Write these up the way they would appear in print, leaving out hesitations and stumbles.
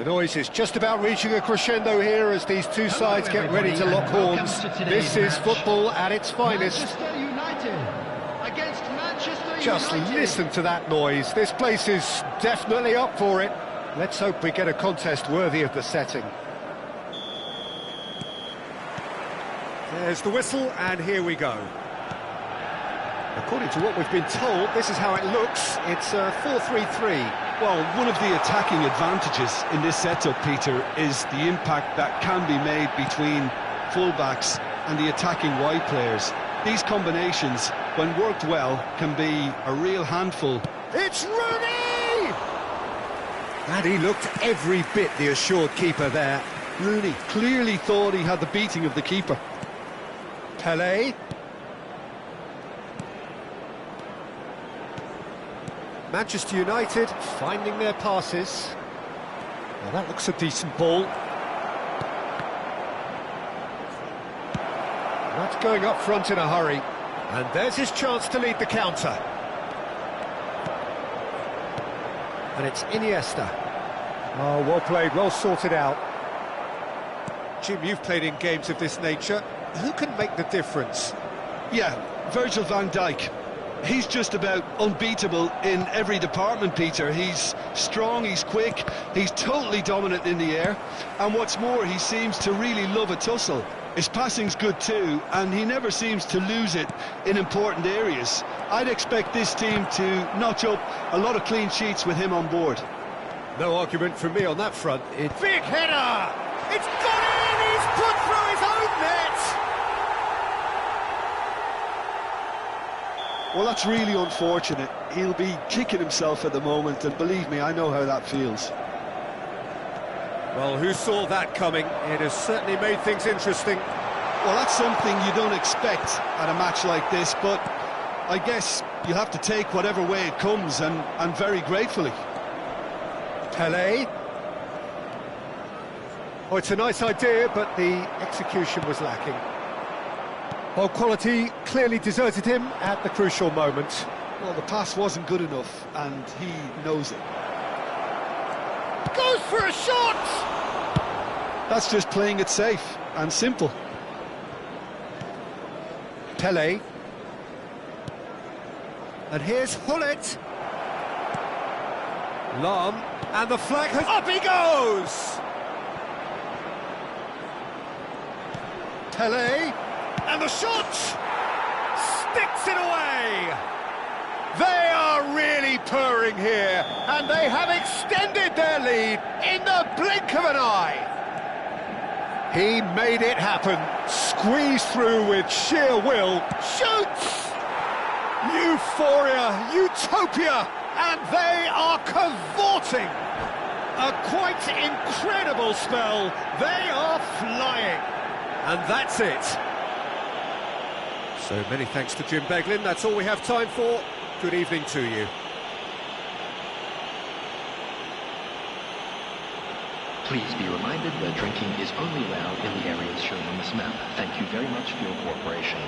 The noise is just about reaching a crescendo here as these two sides get ready to lock horns. This is football at its finest. Manchester United against Manchester Just United. listen to that noise. This place is definitely up for it. Let's hope we get a contest worthy of the setting. There's the whistle, and here we go. According to what we've been told, this is how it looks. It's a 4-3-3. Well, one of the attacking advantages in this setup, Peter, is the impact that can be made between fullbacks and the attacking wide players. These combinations, when worked well, can be a real handful. It's Rooney! And he looked every bit the assured keeper there. Rooney clearly thought he had the beating of the keeper. Pelé. Manchester United finding their passes. Well, that looks a decent ball. Not going up front in a hurry. And there's his chance to lead the counter. And it's Iniesta. Oh, well played, well sorted out. Jim, you've played in games of this nature. Who can make the difference? Yeah, Virgil van Dijk. He's just about unbeatable in every department, Peter. He's strong, he's quick, he's totally dominant in the air. And what's more, he seems to really love a tussle. His passing's good too, and he never seems to lose it in important areas. I'd expect this team to notch up a lot of clean sheets with him on board. No argument from me on that front. Big header! It's gone in! He's put through his own net! Well, that's really unfortunate. He'll be kicking himself at the moment, and believe me, I know how that feels. Well, who saw that coming? It has certainly made things interesting. Well, that's something you don't expect at a match like this, but I guess you have to take whatever way it comes, and very gratefully. Pelé. Oh, it's a nice idea, but the execution was lacking. Well, quality clearly deserted him at the crucial moment. Well, the pass wasn't good enough, and he knows it. Goes for a shot! That's just playing it safe and simple. Pelé. And here's Hullet. Lahm, and the flag has... Up he goes! Pelé. And the shot sticks it away. They are really purring here, and they have extended their lead in the blink of an eye. He made it happen, squeezed through with sheer will, shoots! Euphoria, utopia, and they are cavorting. A quite incredible spell. They are flying. And that's it. So many thanks to Jim Beglin. That's all we have time for. Good evening to you. Please be reminded that drinking is only allowed in the areas shown on this map. Thank you very much for your cooperation.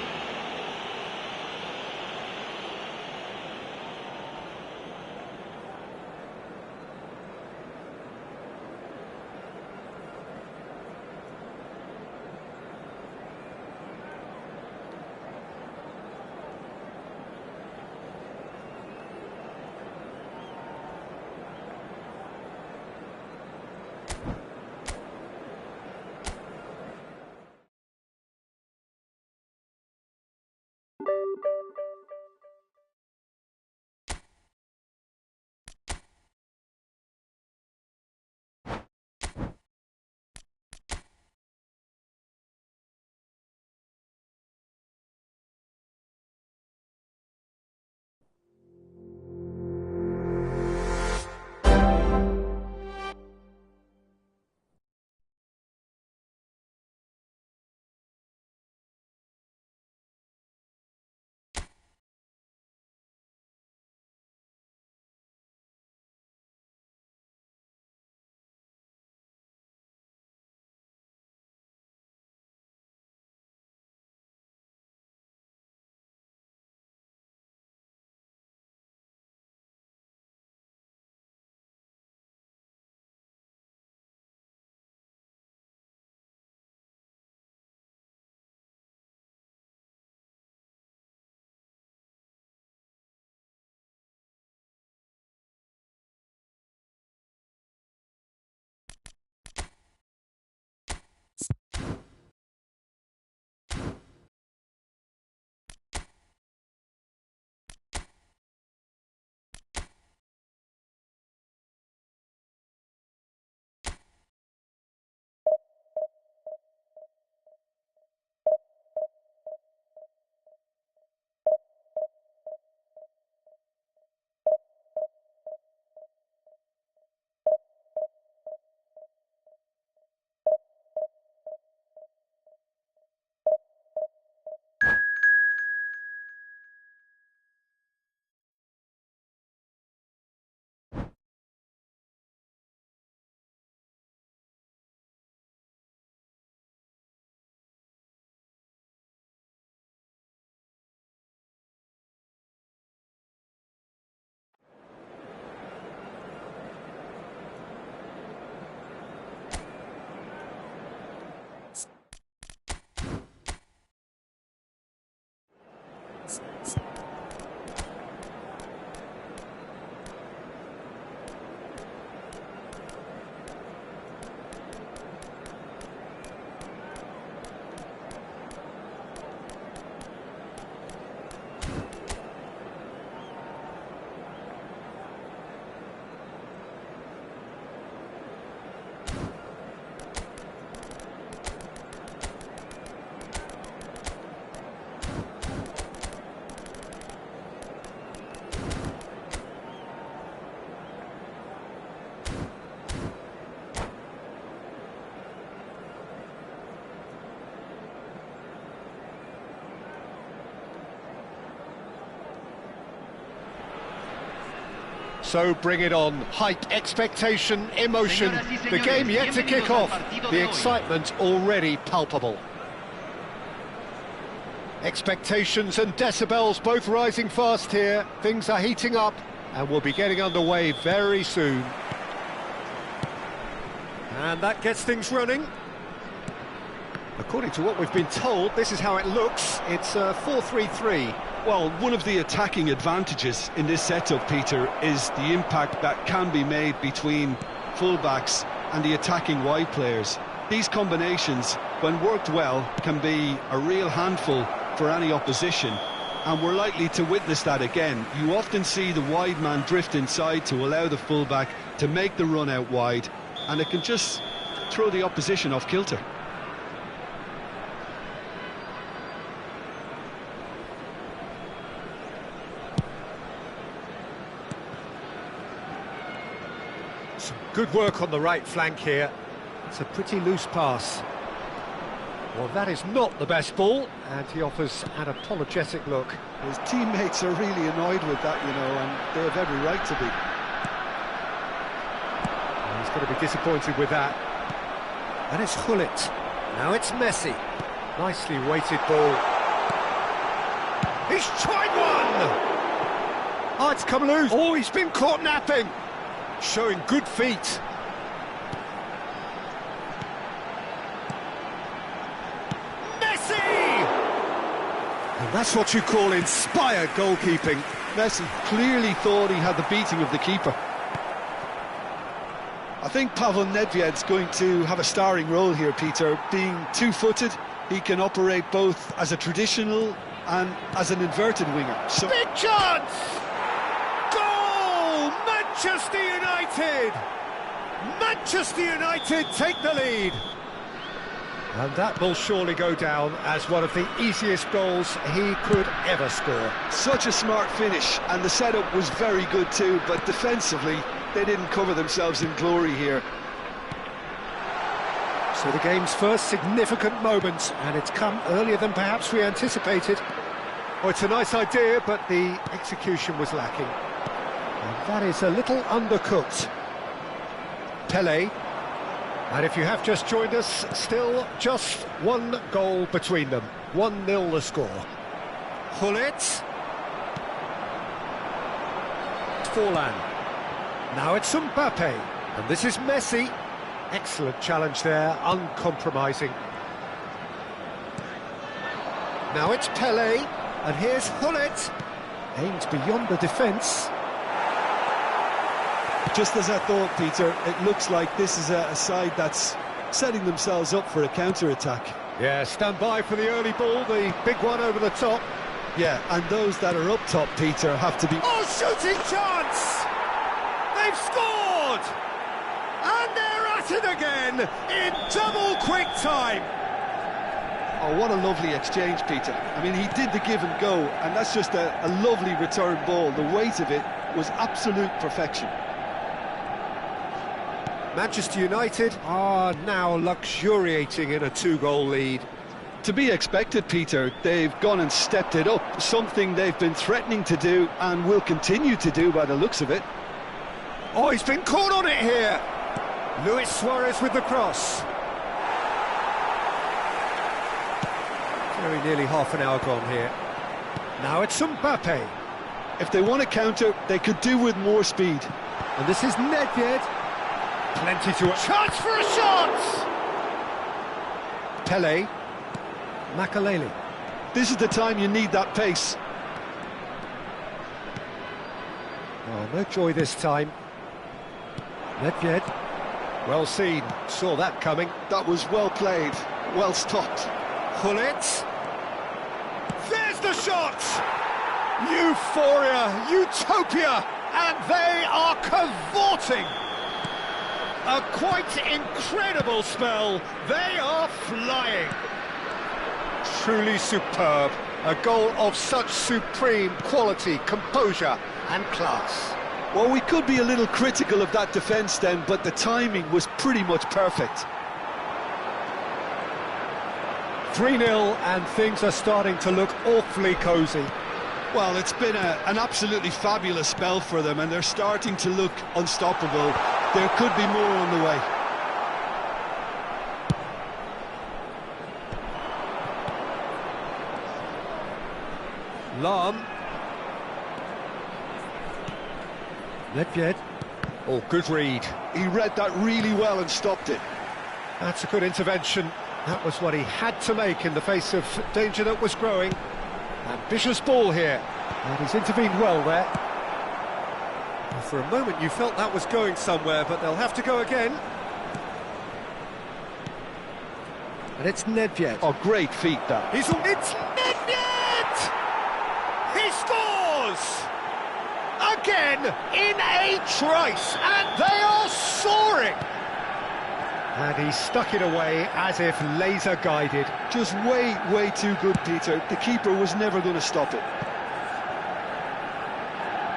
So bring it on. Hype, expectation, emotion. The game yet to kick off. The excitement already palpable. Expectations and decibels both rising fast here. Things are heating up and we'll be getting underway very soon. And that gets things running. According to what we've been told, this is how it looks. It's 4-3-3. Well, one of the attacking advantages in this setup, Peter, is the impact that can be made between fullbacks and the attacking wide players. These combinations, when worked well, can be a real handful for any opposition, and we're likely to witness that again. You often see the wide man drift inside to allow the fullback to make the run out wide, and it can just throw the opposition off kilter. Some good work on the right flank here. It's a pretty loose pass. Well, that is not the best ball, and he offers an apologetic look. His teammates are really annoyed with that, you know, and they have every right to be. And he's going to be disappointed with that. And it's Gullit. Now it's Messi. Nicely weighted ball. He's tried one! Oh, it's come loose. Oh, he's been caught napping. Showing good feet. And that's what you call inspired goalkeeping. Messi clearly thought he had the beating of the keeper. I think Pavel Nedved's going to have a starring role here, Peter. Being two-footed, he can operate both as a traditional and as an inverted winger. So big chance! Goal! Manchester United! Manchester United take the lead. And that will surely go down as one of the easiest goals he could ever score. Such a smart finish, and the setup was very good too, but defensively, they didn't cover themselves in glory here. So the game's first significant moment, and it's come earlier than perhaps we anticipated. Oh, it's a nice idea, but the execution was lacking. And that is a little undercooked. Pelé. And if you have just joined us, still just one goal between them. 1-0 the score. Gullit. Forlan. Now it's Mbappe. And this is Messi. Excellent challenge there, uncompromising. Now it's Pelé. And here's Gullit. Aimed beyond the defence. Just as I thought, Peter, it looks like this is a side that's setting themselves up for a counter-attack. Yeah, stand by for the early ball, the big one over the top. Yeah, and those that are up top, Peter, have to be... Oh, shooting chance! They've scored! And they're at it again in double quick time. Oh, what a lovely exchange, Peter. I mean, he did the give and go, and that's just a lovely return ball. The weight of it was absolute perfection. Manchester United are now luxuriating in a 2-goal lead. To be expected, Peter. They've gone and stepped it up, something they've been threatening to do and will continue to do by the looks of it. Oh, he's been caught on it here. Luis Suarez with the cross. Very nearly half an hour gone here. Now it's Mbappe. If they want to counter, they could do with more speed. And this is Nedved. Plenty to... Chance for a shot! Pelé. Makaleli. This is the time you need that pace. Oh, no joy this time. Nedved. Well seen. Saw that coming. That was well played. Well stopped. Gullit. There's the shot! Euphoria, utopia, and they are cavorting. A quite incredible spell. They are flying. Truly superb. A goal of such supreme quality, composure and class. Well, we could be a little critical of that defence then, but the timing was pretty much perfect. 3-0 and things are starting to look awfully cosy. Well, it's been an absolutely fabulous spell for them, and they're starting to look unstoppable. There could be more on the way. Lahm. Nedved. Oh, good read. He read that really well and stopped it. That's a good intervention. That was what he had to make in the face of danger that was growing. Ambitious ball here. And he's intervened well there. Well, for a moment you felt that was going somewhere, but they'll have to go again. And it's Nedved. Oh, great feat, that. It's Nedved! He scores! Again, in a trice, and they are soaring! And he stuck it away as if laser-guided. Just way too good, Peter. The keeper was never going to stop it.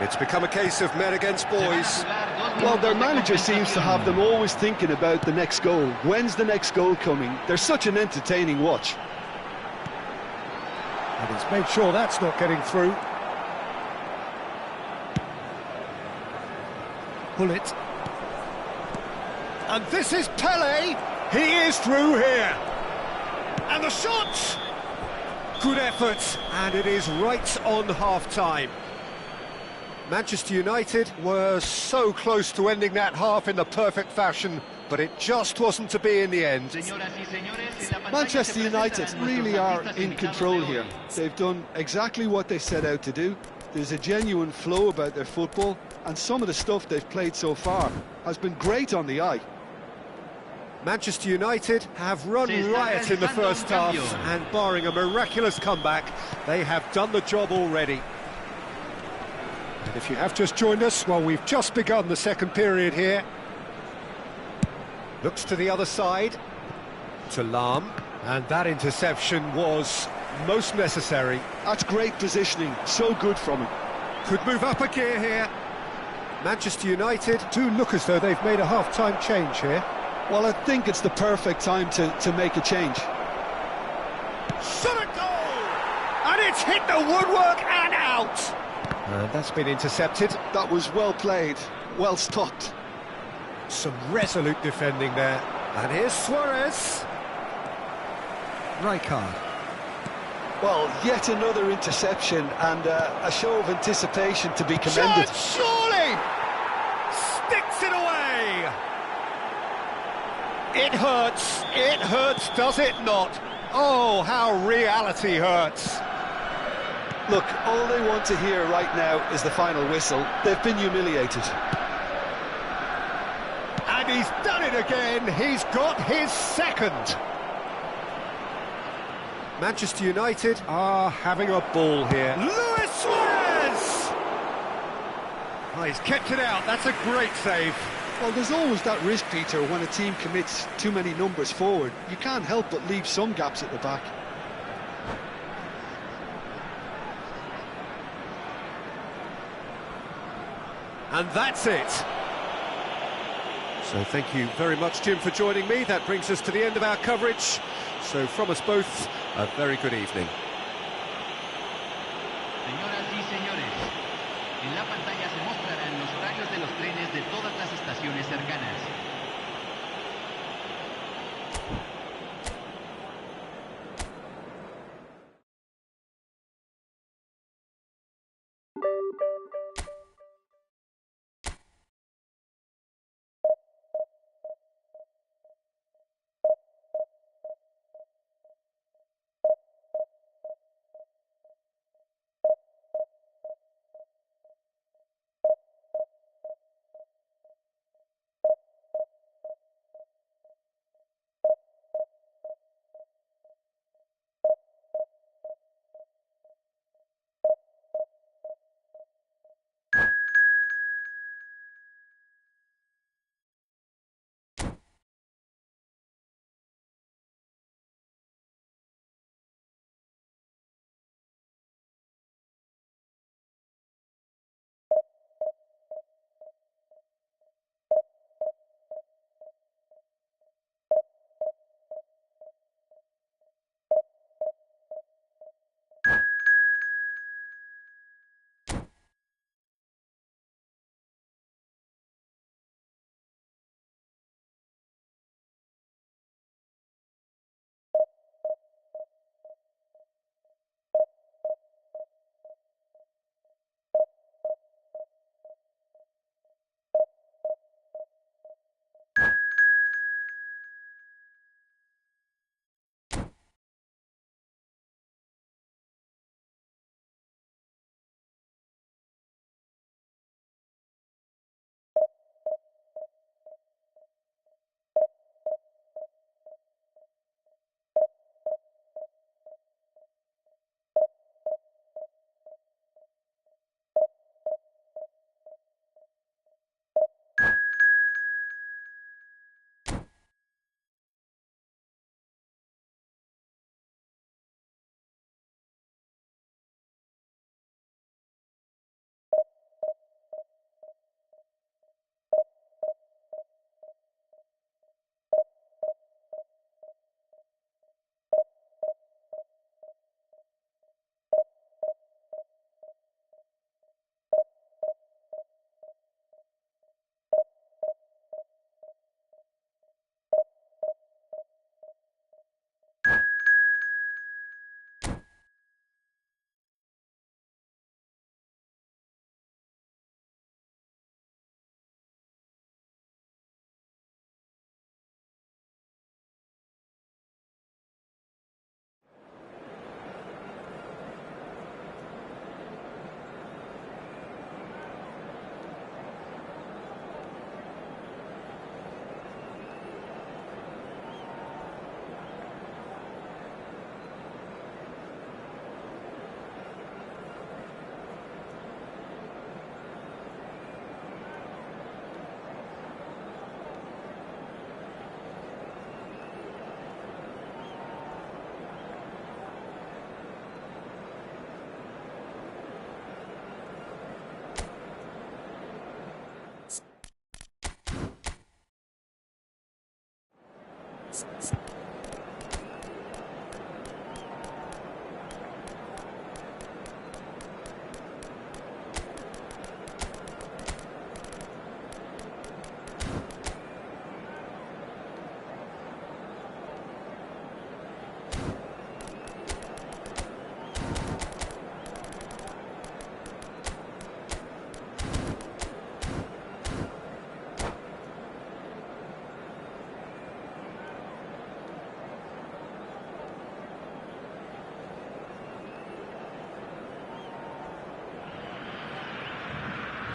It's become a case of men against boys. Well, their manager seems to have them always thinking about the next goal. When's the next goal coming? They're such an entertaining watch. And he's made sure that's not getting through. Bullet. And this is Pele. He is through here. And the shot! Good effort, and it is right on half-time. Manchester United were so close to ending that half in the perfect fashion, but it just wasn't to be in the end. Manchester United really are in control here. They've done exactly what they set out to do. There's a genuine flow about their football, and some of the stuff they've played so far has been great on the eye. Manchester United have run riot in the first half, and barring a miraculous comeback, they have done the job already. And if you have just joined us, well, we've just begun the second period here. Looks to the other side, to Lahm, and that interception was most necessary. That's great positioning, so good from him. Could move up a gear here. Manchester United do look as though they've made a half-time change here. Well, I think it's the perfect time to make a change. Shot a goal! And it's hit the woodwork and out! And that's been intercepted. That was well played, well stopped. Some resolute defending there. And here's Suarez. Rijkaard. Well, yet another interception and a show of anticipation to be commended. Shot, surely! Sticks it away! It hurts, does it not? Oh, how reality hurts. Look, all they want to hear right now is the final whistle. They've been humiliated. And he's done it again. He's got his second. Manchester United are having a ball here. Luis Suarez! Oh, he's kept it out. That's a great save. Well, there's always that risk, Peter, when a team commits too many numbers forward. You can't help but leave some gaps at the back. And that's it. So thank you very much, Jim, for joining me. That brings us to the end of our coverage. So from us both, a very good evening. Señoras y señores, en la pantalla se mostrarán los horarios de los trenes de todas las estaciones cercanas.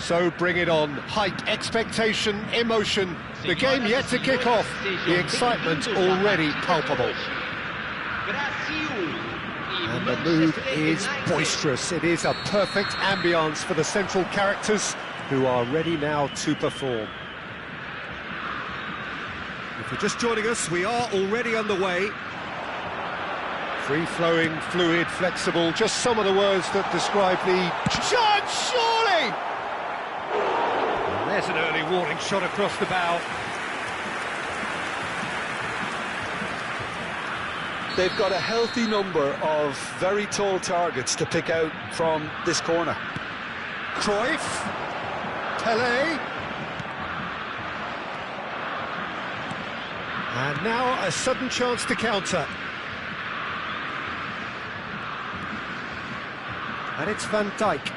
So bring it on. Hype, expectation, emotion. The game yet to kick off. The excitement already palpable. And the mood is boisterous. It is a perfect ambience for the central characters who are ready now to perform. If you're just joining us, we are already underway. Free-flowing, fluid, flexible, just some of the words that describe the... Shot, surely! And there's an early warning shot across the bow. They've got a healthy number of very tall targets to pick out from this corner. Cruyff, Pelé, and now a sudden chance to counter. And it's Van Dijk.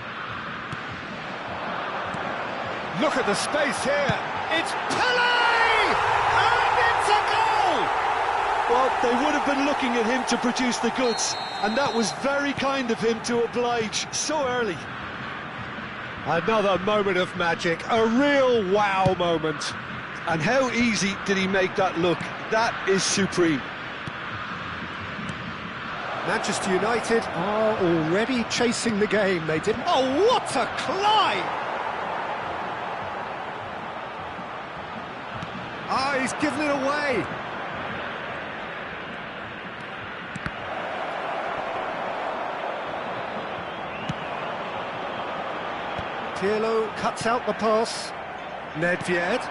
Look at the space here. It's Pelé! And it's a goal! Well, they would have been looking at him to produce the goods, and that was very kind of him to oblige so early. Another moment of magic, a real wow moment. And how easy did he make that look? That is supreme. Manchester United are already chasing the game. They didn't... Oh, what a climb! Ah, he's given it away. Pirlo cuts out the pass. Nedved.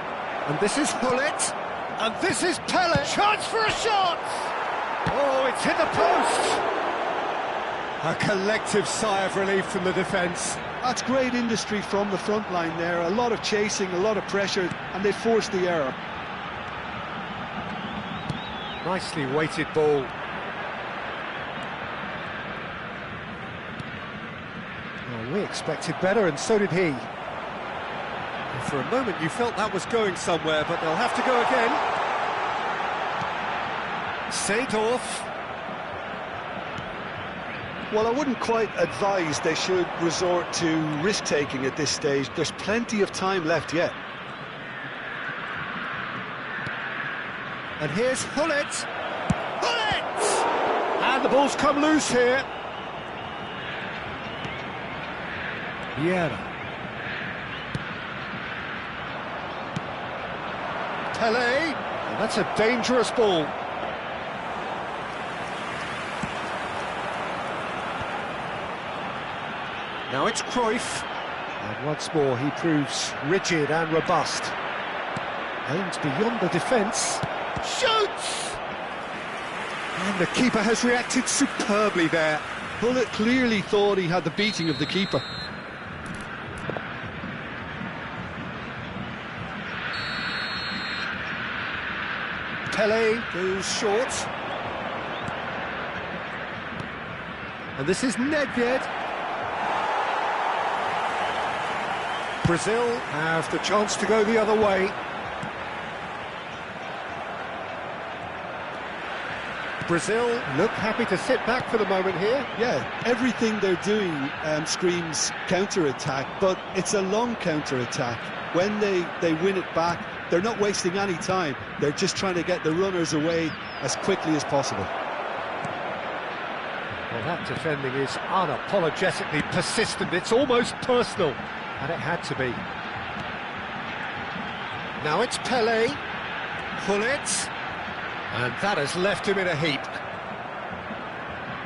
And this is Gullit. And this is Pelé. Chance for a shot! Oh, it's hit the post! A collective sigh of relief from the defence. That's great industry from the front line there. A lot of chasing, a lot of pressure, and they forced the error. Nicely weighted ball. Well, we expected better, and so did he. And for a moment you felt that was going somewhere, but they'll have to go again. Seedorf. Well, I wouldn't quite advise they should resort to risk-taking at this stage. There's plenty of time left yet. And here's Gullit. Gullit! And the ball's come loose here. Vieira. Pelé. And that's a dangerous ball. Now it's Cruyff. And once more he proves rigid and robust. Aims beyond the defence. Shoots! And the keeper has reacted superbly there. Gullit clearly thought he had the beating of the keeper. Pelé goes short. And this is Nedved. Brazil have the chance to go the other way. Brazil look happy to sit back for the moment here. Yeah, everything they're doing screams counter-attack, but it's a long counter-attack. When they win it back, they're not wasting any time. They're just trying to get the runners away as quickly as possible. Well, that defending is unapologetically persistent. It's almost personal. And it had to be. Now it's Pelé. Gullit. And that has left him in a heap.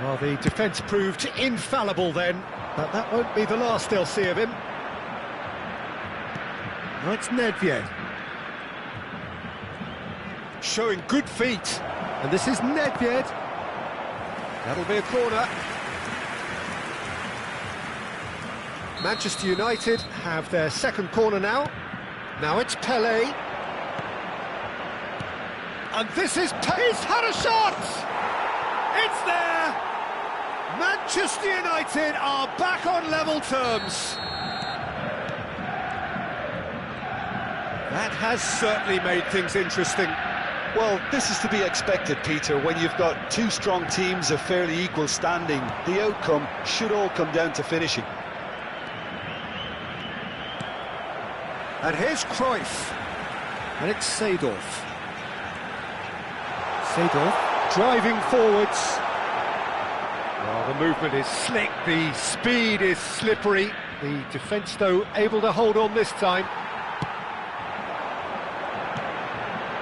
Well, the defence proved infallible then, but that won't be the last they'll see of him. Now it's Nedved. Showing good feet. And this is Nedved. That'll be a corner. Manchester United have their second corner now. Now it's Pelé. And this is Pelé. He's had a shot! It's there! Manchester United are back on level terms. That has certainly made things interesting. Well, this is to be expected, Peter. When you've got two strong teams of fairly equal standing, the outcome should all come down to finishing. And here's Cruyff. And it's Seedorf. Seedorf driving forwards. Oh, the movement is slick, the speed is slippery. The defence, though, able to hold on this time.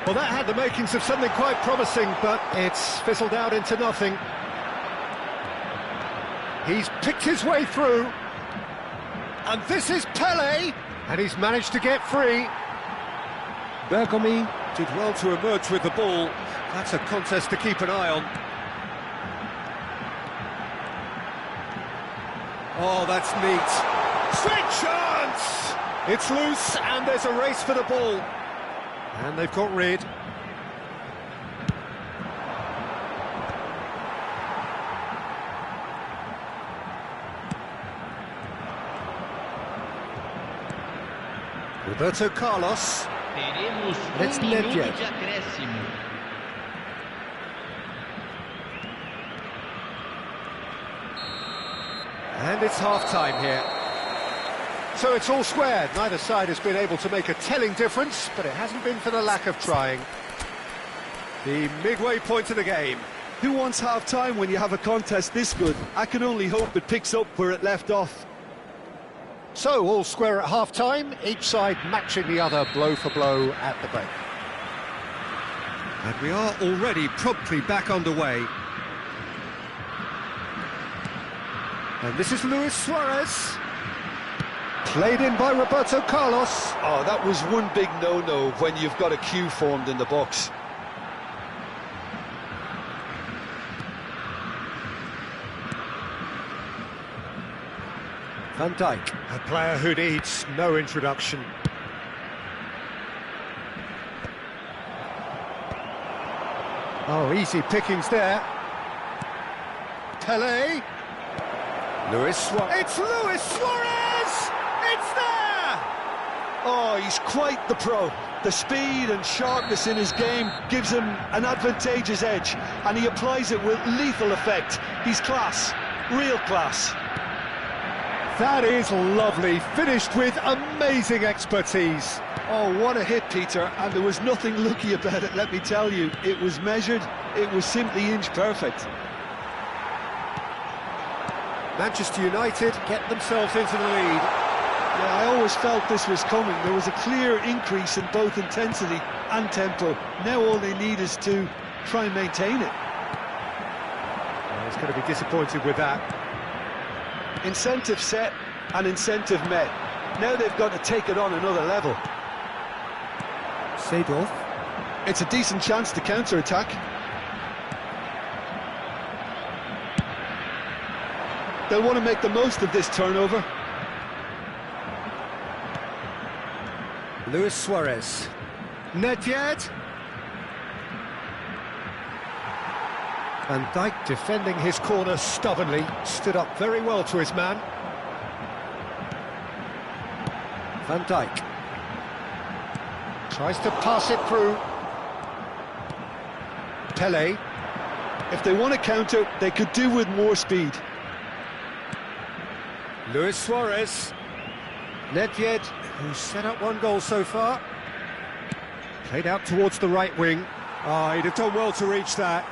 Well, that had the makings of something quite promising, but it's fizzled out into nothing. He's picked his way through. And this is Pele. And he's managed to get free. Bergomi did well to emerge with the ball. That's a contest to keep an eye on. Oh, that's neat. Sweet chance! It's loose, and there's a race for the ball. And they've got rid. Roberto Carlos. Teremos Let's minuto Nedved. de acréscimo. And it's half-time here. So it's all squared. Neither side has been able to make a telling difference, but it hasn't been for the lack of trying. The midway point of the game. Who wants half-time when you have a contest this good? I can only hope it picks up where it left off. So all square at half-time, each side matching the other blow for blow at the break. And we are already promptly back underway. And this is Luis Suarez. Played in by Roberto Carlos. Oh, that was one big no-no when you've got a queue formed in the box. Van Dijk, a player who needs no introduction. Oh, easy pickings there. Pele. Luis Suarez. It's Luis Suarez! It's there! Oh, he's quite the pro. The speed and sharpness in his game gives him an advantageous edge, and he applies it with lethal effect. He's class, real class. That is lovely, finished with amazing expertise. Oh, what a hit, Peter, and there was nothing lucky about it, let me tell you. It was measured, it was simply inch perfect. Manchester United get themselves into the lead. Yeah, I always felt this was coming. There was a clear increase in both intensity and tempo. Now all they need is to try and maintain it. Well, he's going to be disappointed with that. Incentive set and incentive met. Now they've got to take it on another level. Seedorf. It's a decent chance to counter-attack. They'll want to make the most of this turnover. Luis Suarez. Nedved. Van Dijk defending his corner stubbornly, stood up very well to his man. Van Dijk tries to pass it through. Pele. If they want to counter, they could do with more speed. Luis Suarez. Nedved, who's set up one goal so far. Played out towards the right wing. Ah, he'd have done well to reach that.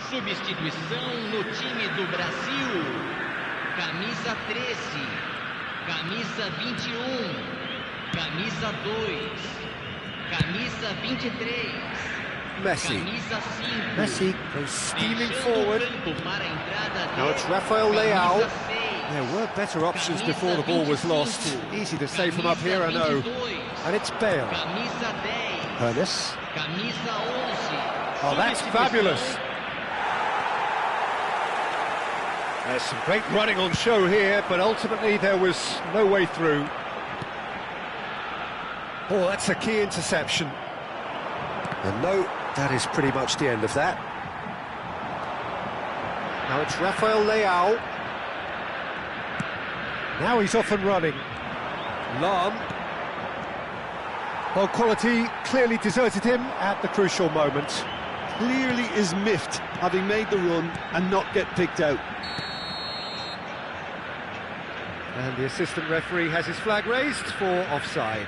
Substituição no time do Brasil. Camisa 13, camisa 21, camisa 2, camisa 23, Messi. camisa 5. Messi goes steaming Deixando forward. o campo para a entrada Now de it's Rafael Leao. camisa 6. There were better options before the ball was lost. Easy to say from up here, I know. And it's Bale. Camisa 10, Ernest. camisa 11. Oh, that's fabulous. There's some great running on show here, but ultimately there was no way through. Oh, that's a key interception. And no, that is pretty much the end of that. Now it's Rafael Leao. Now he's off and running. Lahm. Well, quality clearly deserted him at the crucial moment. Clearly is miffed, having made the run and not get picked out. And the assistant referee has his flag raised for offside.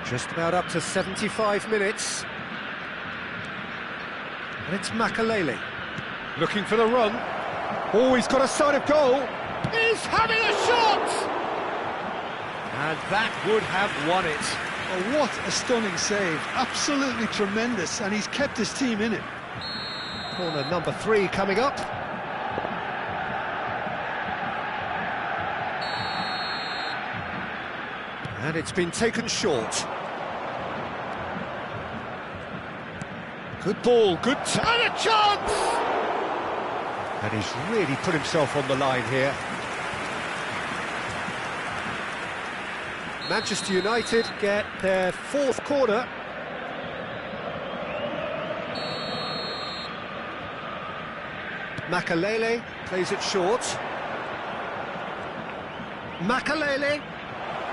Just about up to 75 minutes. And it's Makalele. Looking for the run. Oh, he's got a sight of goal. He's having a shot! And that would have won it. Oh, what a stunning save. Absolutely tremendous, and he's kept his team in it. Corner number 3 coming up. And it's been taken short. Good ball, good and a chance! And he's really put himself on the line here. Manchester United get their 4th corner. Makalele plays it short. Makalele.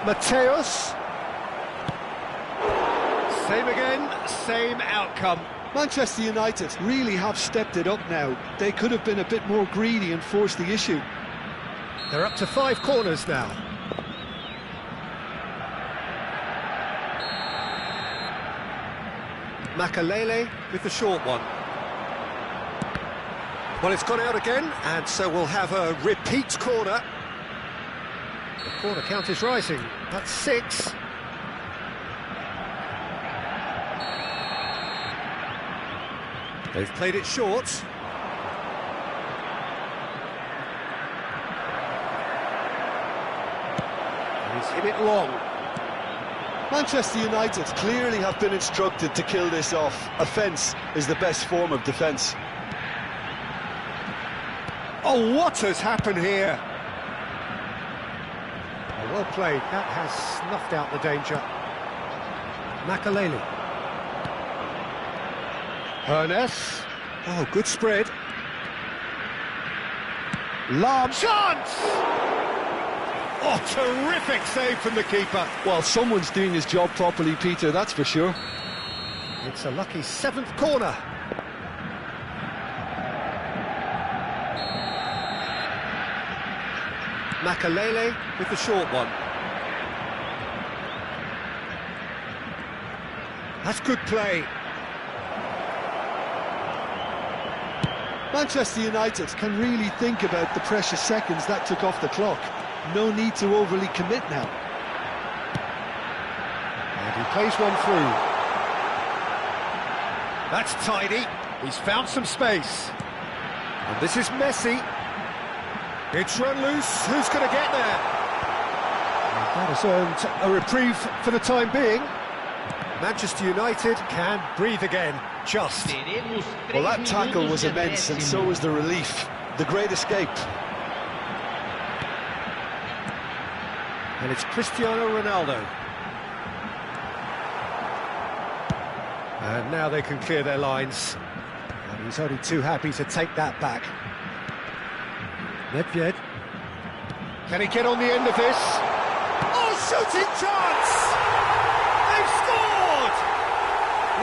Mateus. Same again, same outcome. Manchester United really have stepped it up now. They could have been a bit more greedy and forced the issue. They're up to 5 corners now. Makalele with the short one. Well, it's gone out again, and so we'll have a repeat corner. The corner count is rising. That's 6. They've played it short. And he's hit it long. Manchester United clearly have been instructed to kill this off. Offence is the best form of defence. Oh, what has happened here? Oh, well played. That has snuffed out the danger. Makalele. Hernes. Oh, good spread. Lahm. Chance! Oh, terrific save from the keeper. Well, someone's doing his job properly, Peter, that's for sure. It's a lucky 7th corner. Makalele with the short one. That's good play. Manchester United can really think about the precious seconds that took off the clock. No need to overly commit now. And he plays one through. That's tidy. He's found some space. And this is Messi. It's run loose. Who's going to get there? And that has earned a reprieve for the time being. Manchester United can breathe again. Just. Well, that tackle was immense, and so was the relief. The great escape. And it's Cristiano Ronaldo. And now they can clear their lines. And he's only too happy to take that back. Nedved. Can he get on the end of this? Oh, shooting chance! They've scored!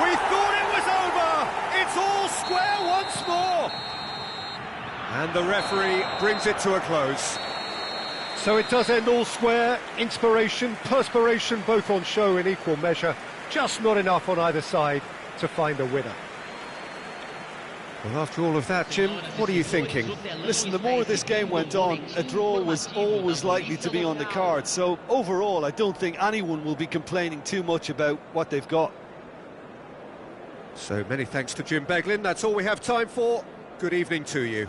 We thought it was over! It's all square once more! And the referee brings it to a close. So it does end all square. Inspiration, perspiration, both on show in equal measure. Just not enough on either side to find a winner. Well, after all of that, Jim, what are you thinking? Listen, the more this game went on, a draw was always likely to be on the card. So overall, I don't think anyone will be complaining too much about what they've got. So many thanks to Jim Beglin. That's all we have time for. Good evening to you.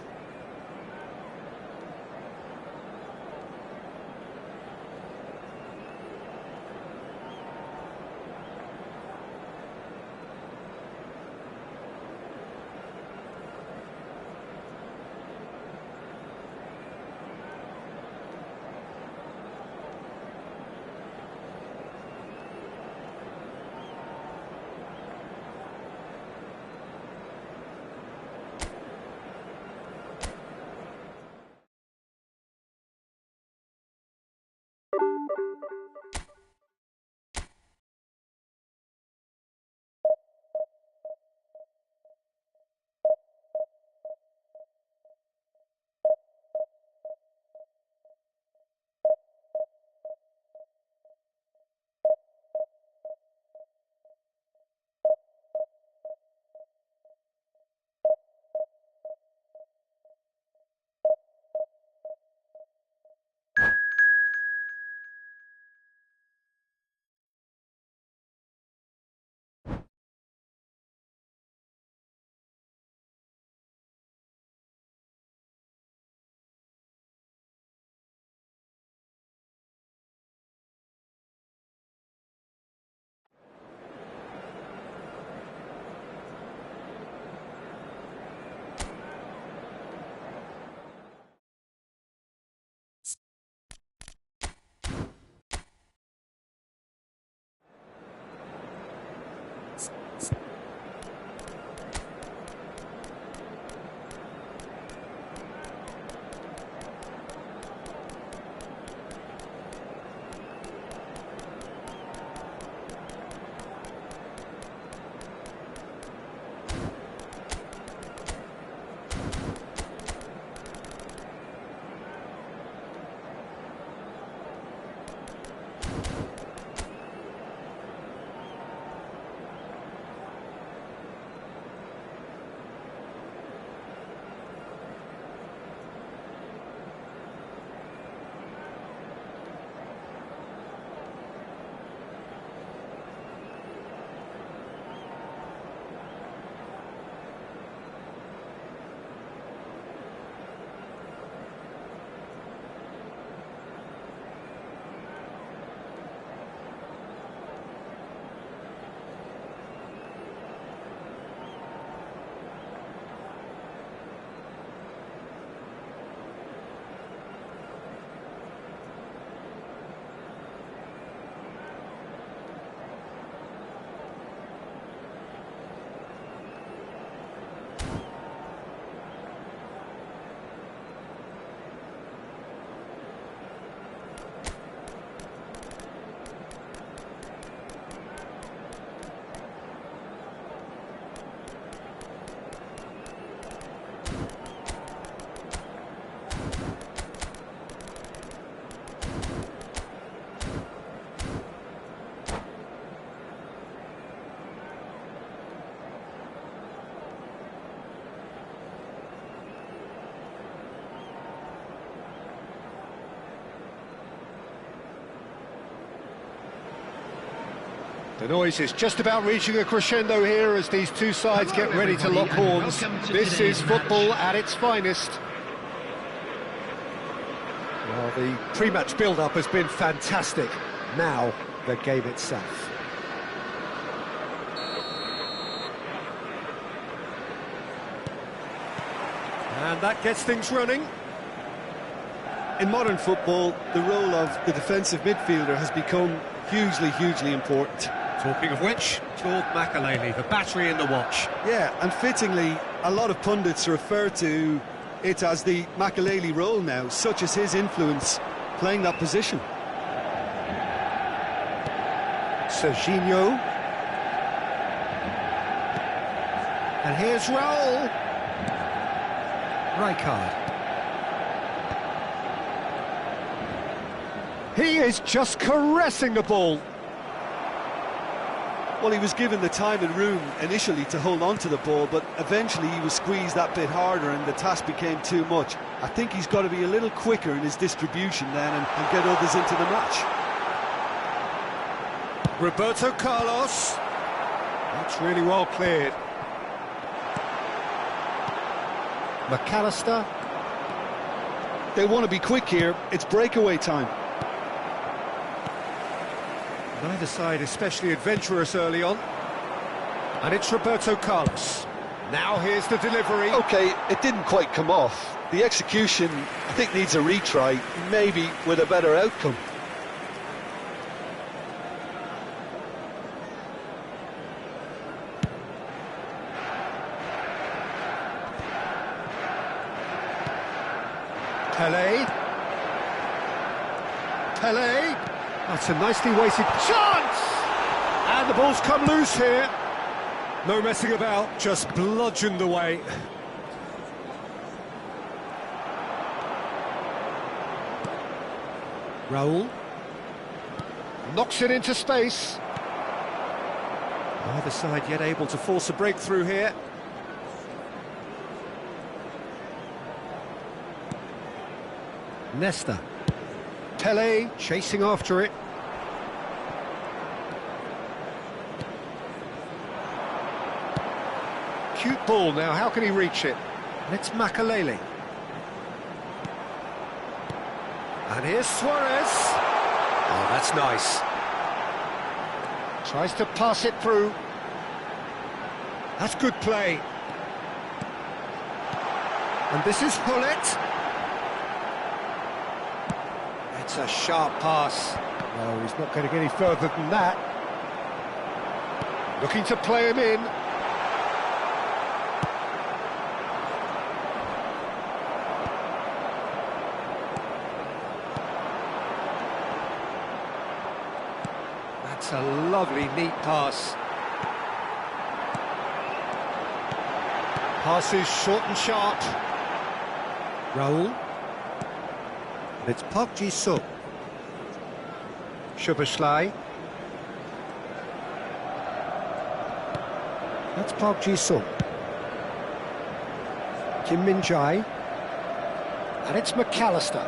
The noise is just about reaching a crescendo here as these two sides Hello, get ready to lock everybody, and horns. welcome to This today's is football match. at its finest. Well, the pre-match build-up has been fantastic. Now, the game itself. And that gets things running. In modern football, the role of the defensive midfielder has become hugely important. Talking of which, Claude Makelele, the battery in the watch. Yeah, and fittingly, a lot of pundits refer to it as the Makelele role now, such as his influence playing that position. Serginho. And here's Raul. Rijkaard. He is just caressing the ball. Well, he was given the time and room initially to hold on to the ball, but eventually he was squeezed that bit harder and the task became too much. I think he's got to be a little quicker in his distribution then and get others into the match. Roberto Carlos. That's really well cleared. McAllister. They want to be quick here. It's breakaway time. Neither side especially adventurous early on. And it's Roberto Carlos. Now here's the delivery. Okay, it didn't quite come off. The execution, I think, needs a retry, maybe with a better outcome. Pelé. That's a nicely weighted chance! And the ball's come loose here. No messing about, just bludgeoned away. Raul. Knocks it into space. Neither side yet able to force a breakthrough here. Nesta. Pelé chasing after it. Cute ball now, how can he reach it? And it's Makelele. And here's Suarez. Oh, that's nice. Tries to pass it through. That's good play. And this is Hullet. It's a sharp pass. No, he's not going to get any further than that. Looking to play him in. That's a lovely, neat pass. Passes short and sharp. Raul. It's Park Ji-sung. Szoboszlai. That's Park Ji-sung. Kim Min-jae. And it's McAllister.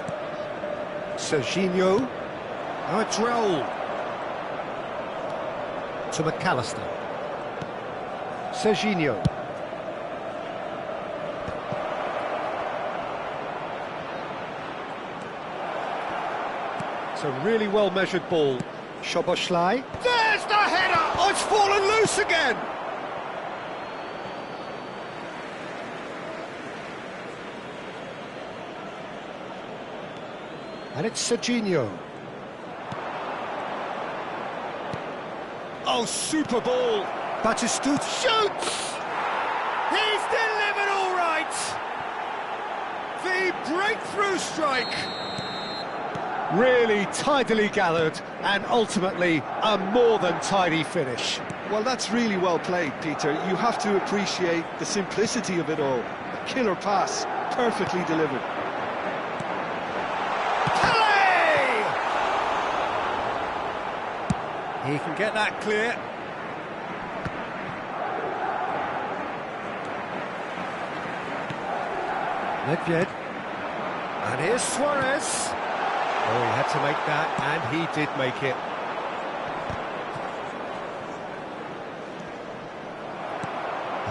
Serginho. Now it's Raul. To McAllister. Serginho. It's a really well-measured ball. Szoboszlai. There's the header! Oh, it's fallen loose again! And it's Serginho. Oh, super ball! Batistuta shoots! He's delivered all right! The breakthrough strike! Really tidily gathered, and ultimately a more than tidy finish. Well, that's really well played, Peter. You have to appreciate the simplicity of it all. A killer pass, perfectly delivered. Pelé! He can get that clear. Nedved. And here's Suarez. Oh, he had to make that, and he did make it.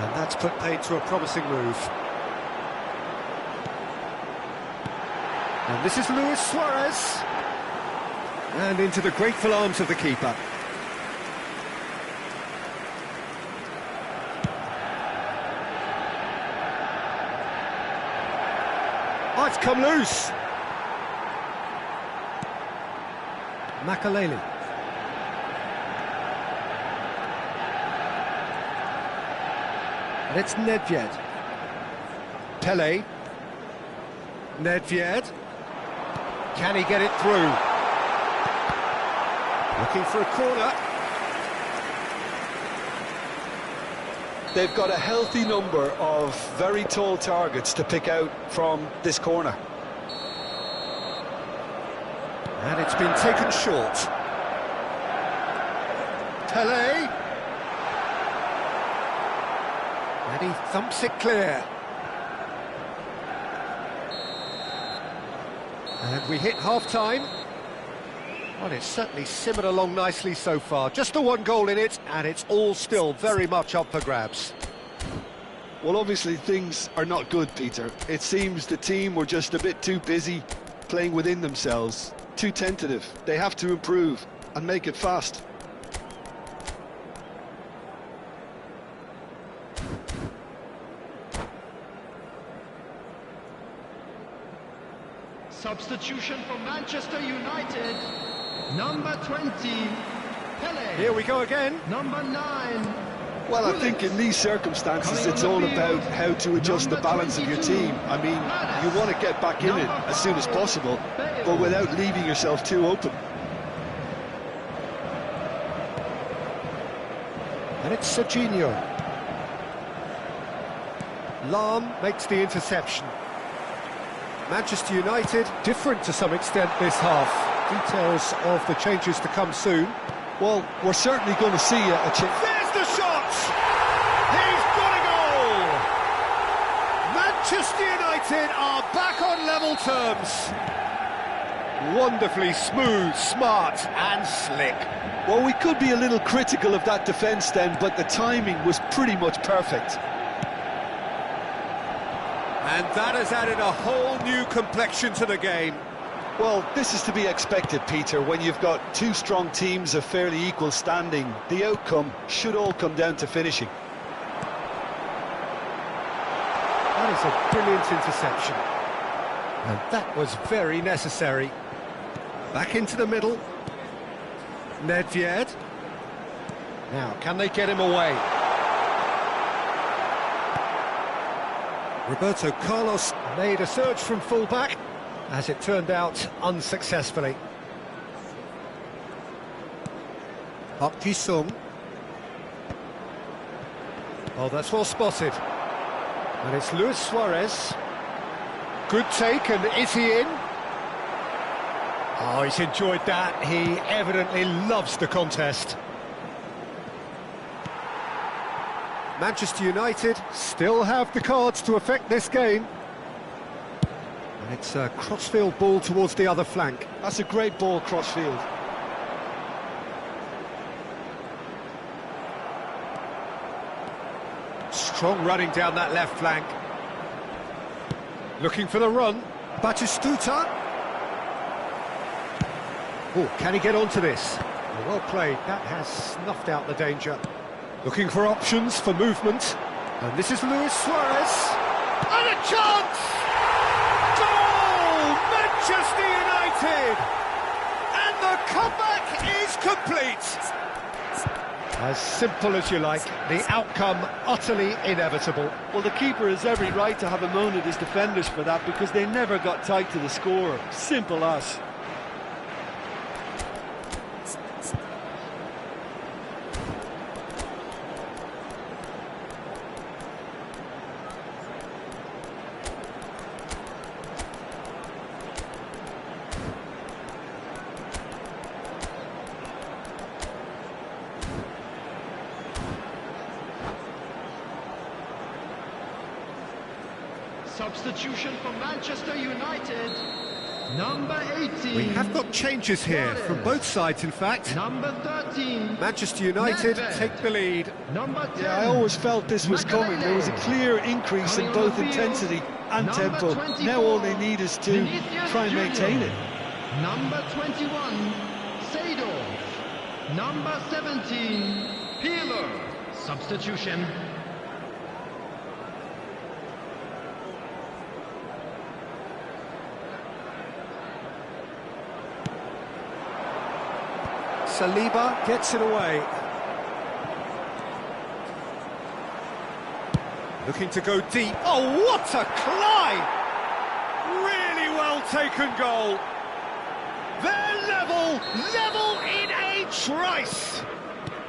And that's put paid to a promising move. And this is Luis Suarez. And into the grateful arms of the keeper. Oh, it's come loose. Makaleli. And it's Nedved. Pele. Nedved. Can he get it through? Looking for a corner. They've got a healthy number of very tall targets to pick out from this corner. And it's been taken short. Pele. And he thumps it clear. And we hit half-time. Well, it's certainly simmered along nicely so far. Just the one goal in it, and it's all still very much up for grabs. Well, obviously things are not good, Peter. It seems the team were just a bit too busy playing within themselves, too tentative. They have to improve and make it fast. Substitution for Manchester United. Number 20, Pele. Here we go again. Number 9. Well, I think in these circumstances it's all about how to adjust the balance of your team. I mean, you want to get back in it as soon as possible, but without leaving yourself too open. And it's Serginho. Lahm makes the interception. Manchester United, different to some extent this half. Details of the changes to come soon. Well, we're certainly going to see a change. There's the shot! He's got a goal! Manchester United are back on level terms. Wonderfully smooth, smart and slick. Well, we could be a little critical of that defence then, but the timing was pretty much perfect. And that has added a whole new complexion to the game. Well, this is to be expected, Peter, when you've got two strong teams of fairly equal standing. The outcome should all come down to finishing. That is a brilliant interception. And that was very necessary. Back into the middle. Nedved. Now, can they get him away? Roberto Carlos made a surge from full-back. As it turned out, unsuccessfully. Park Ji-sung. Oh, that's well spotted. And it's Luis Suarez. Good take, and is he in? Oh, he's enjoyed that. He evidently loves the contest. Manchester United still have the cards to affect this game. And it's a crossfield ball towards the other flank. That's a great ball, crossfield. Strong running down that left flank. Looking for the run. Batistuta. Oh, can he get onto this? Well played. That has snuffed out the danger. Looking for options for movement. And this is Luis Suarez. And a chance! Goal! Manchester United! And the comeback is complete. As simple as you like, the outcome utterly inevitable. Well, the keeper has every right to have a moan at his defenders for that, because they never got tight to the score. Simple as. Substitution for Manchester United. Number 18. We have got changes here from both sides, in fact. Number 13. Manchester United Nedved. take the lead. Number 10. Yeah, I always felt this was coming. There was a clear increase in Coming on both the field, intensity and number tempo. 24, Now all they need is to Vinicius try and maintain Junior. it. Number 21, Seedorf. Number 17, Pirlo. Substitution. Saliba gets it away. Looking to go deep. Oh, what a climb! Really well taken goal. They're level in a trice.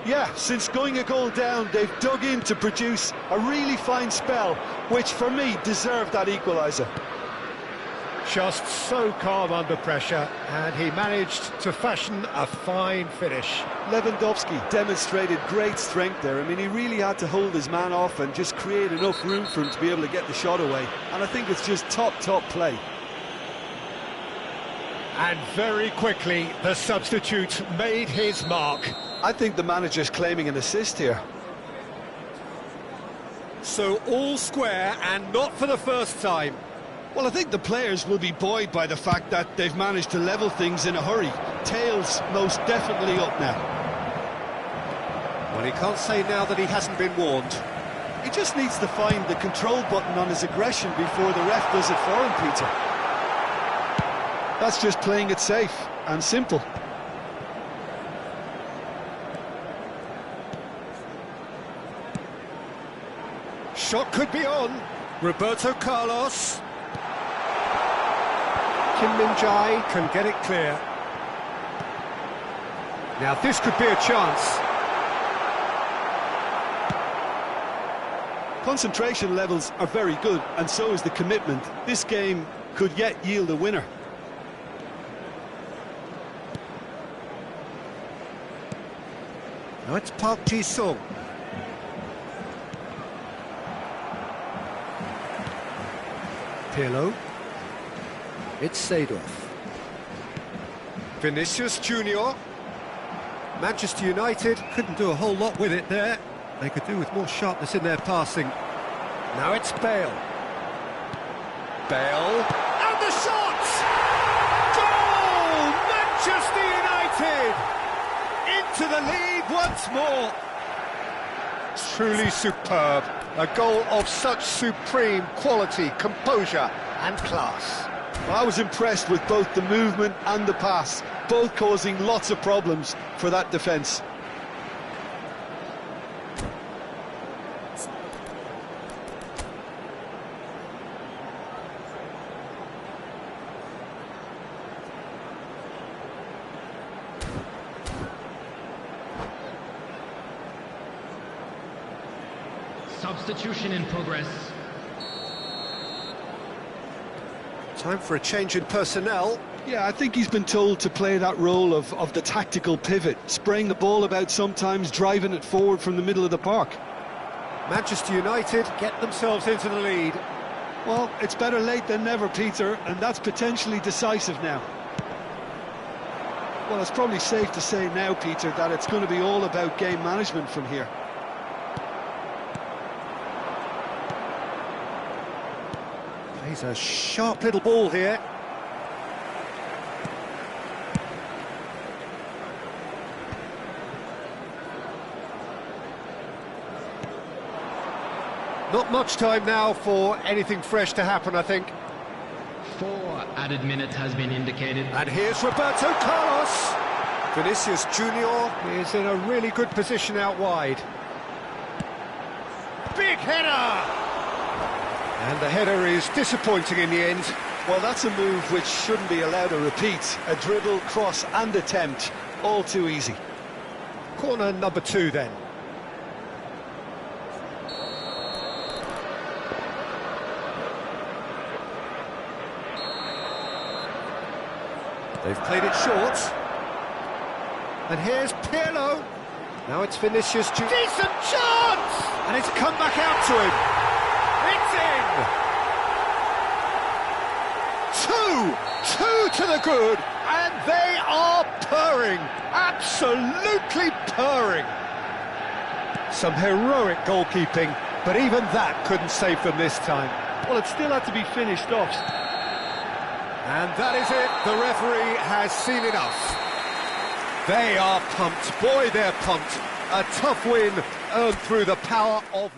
Yeah, since going a goal down, they've dug in to produce a really fine spell, which for me deserved that equaliser. Just so calm under pressure, and he managed to fashion a fine finish. Lewandowski demonstrated great strength there. I mean, he really had to hold his man off and just create enough room for him to be able to get the shot away. And I think it's just top play. And very quickly, the substitute made his mark. I think the manager's claiming an assist here. So all square, and not for the first time. Well, I think the players will be buoyed by the fact that they've managed to level things in a hurry. Tails most definitely up now. Well, he can't say now that he hasn't been warned. He just needs to find the control button on his aggression before the ref does it for him, Peter. That's just playing it safe and simple. Shot could be on. Roberto Carlos. Kim Min-jae can get it clear. Now this could be a chance. Concentration levels are very good, and so is the commitment. This game could yet yield a winner. Now it's Park Ji-sung. Pirlo. It's Seedorf. Vinicius Junior. Manchester United couldn't do a whole lot with it there. They could do with more sharpness in their passing. Now it's Bale. Bale. And the shot! Goal! Manchester United! Into the lead once more. Truly superb. A goal of such supreme quality, composure and class. Well, I was impressed with both the movement and the pass, both causing lots of problems for that defence. Substitution in progress. Time for a change in personnel. Yeah, I think he's been told to play that role of the tactical pivot, spraying the ball about sometimes, driving it forward from the middle of the park. Manchester United get themselves into the lead. Well, it's better late than never, Peter, and that's potentially decisive now. Well, it's probably safe to say now, Peter, that it's going to be all about game management from here. He's a sharp little ball here. Not much time now for anything fresh to happen, I think. 4 added minutes has been indicated. And here's Roberto Carlos. Vinicius Junior is in a really good position out wide. Big header! And the header is disappointing in the end. Well, that's a move which shouldn't be allowed to repeat. A dribble, cross and attempt, all too easy. Corner number 2 then. They've played it short. And here's Pirlo. Now it's Vinicius Junior. Decent chance! And it's come back out to him. It's in! two to the good, and they are purring, absolutely purring. Some heroic goalkeeping, but even that couldn't save them this time. Well, it still had to be finished off. And that is it, the referee has seen enough. They are pumped, boy they're pumped. A tough win earned through the power of...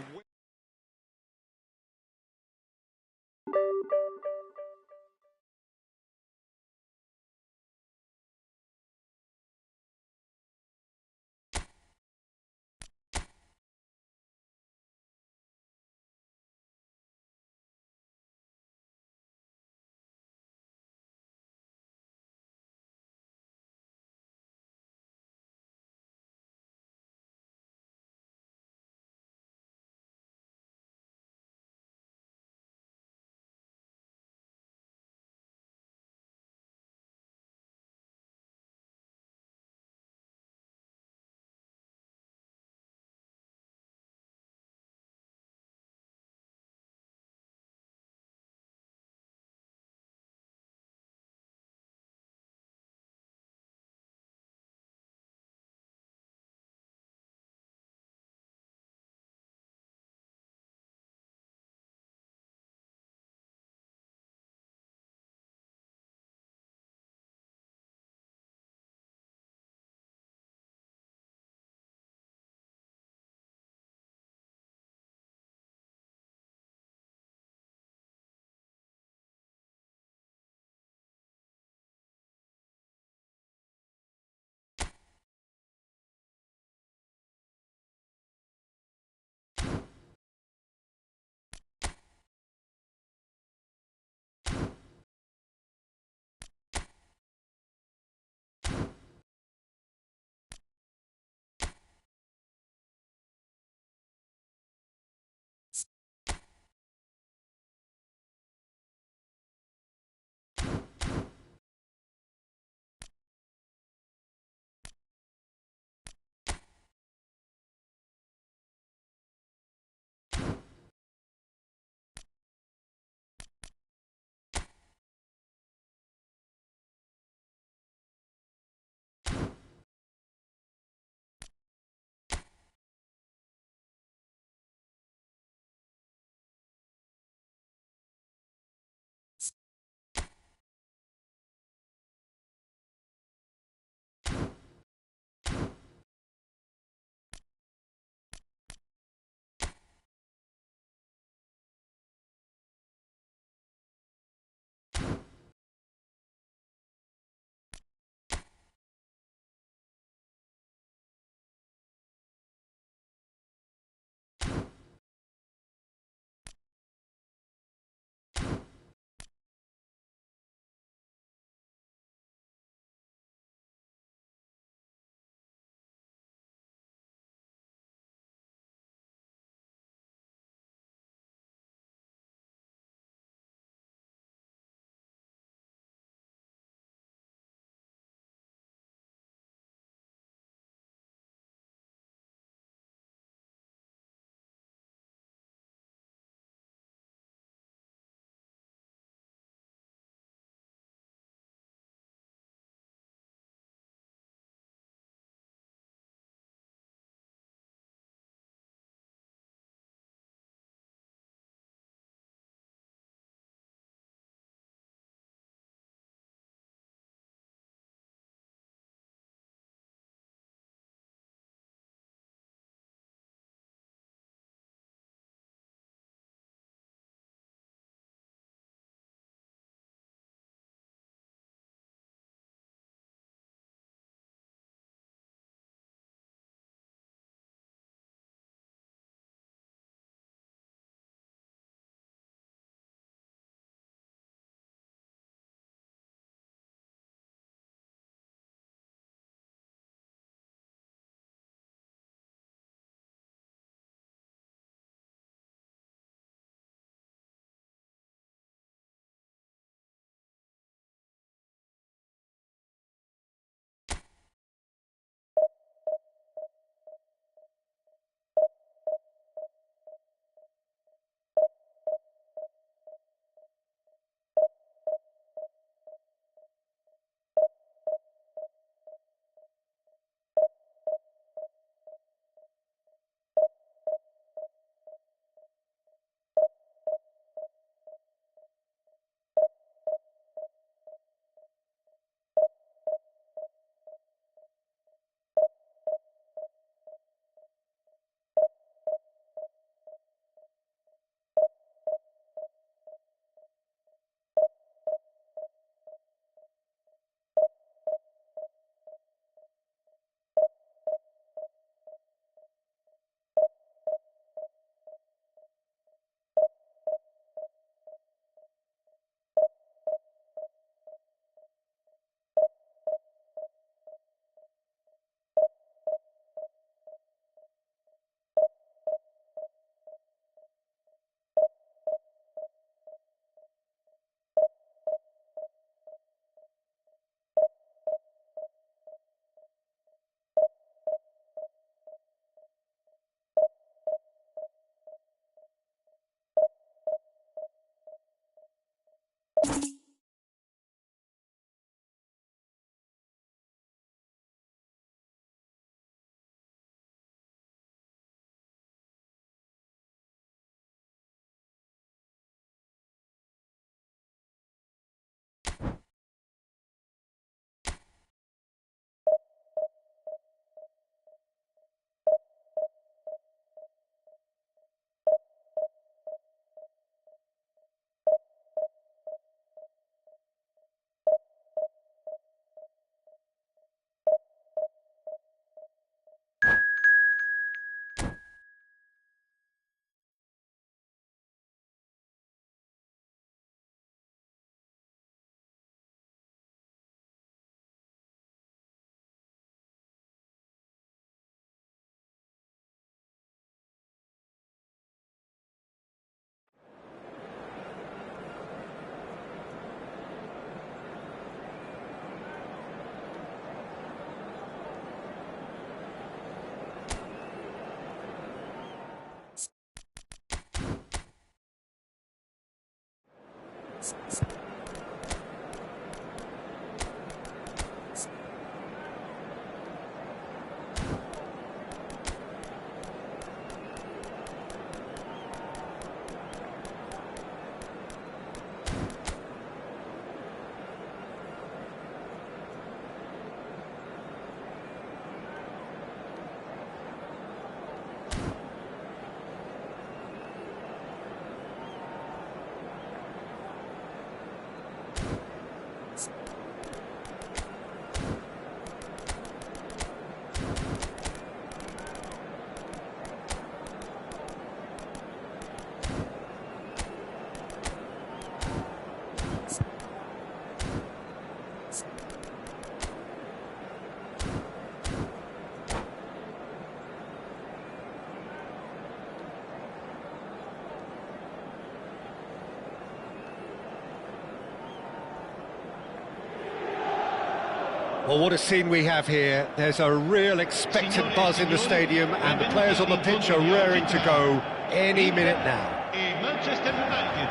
Well, what a scene we have here. There's a real expectant buzz in the stadium, and the players on the pitch are raring to go any minute now. Manchester United.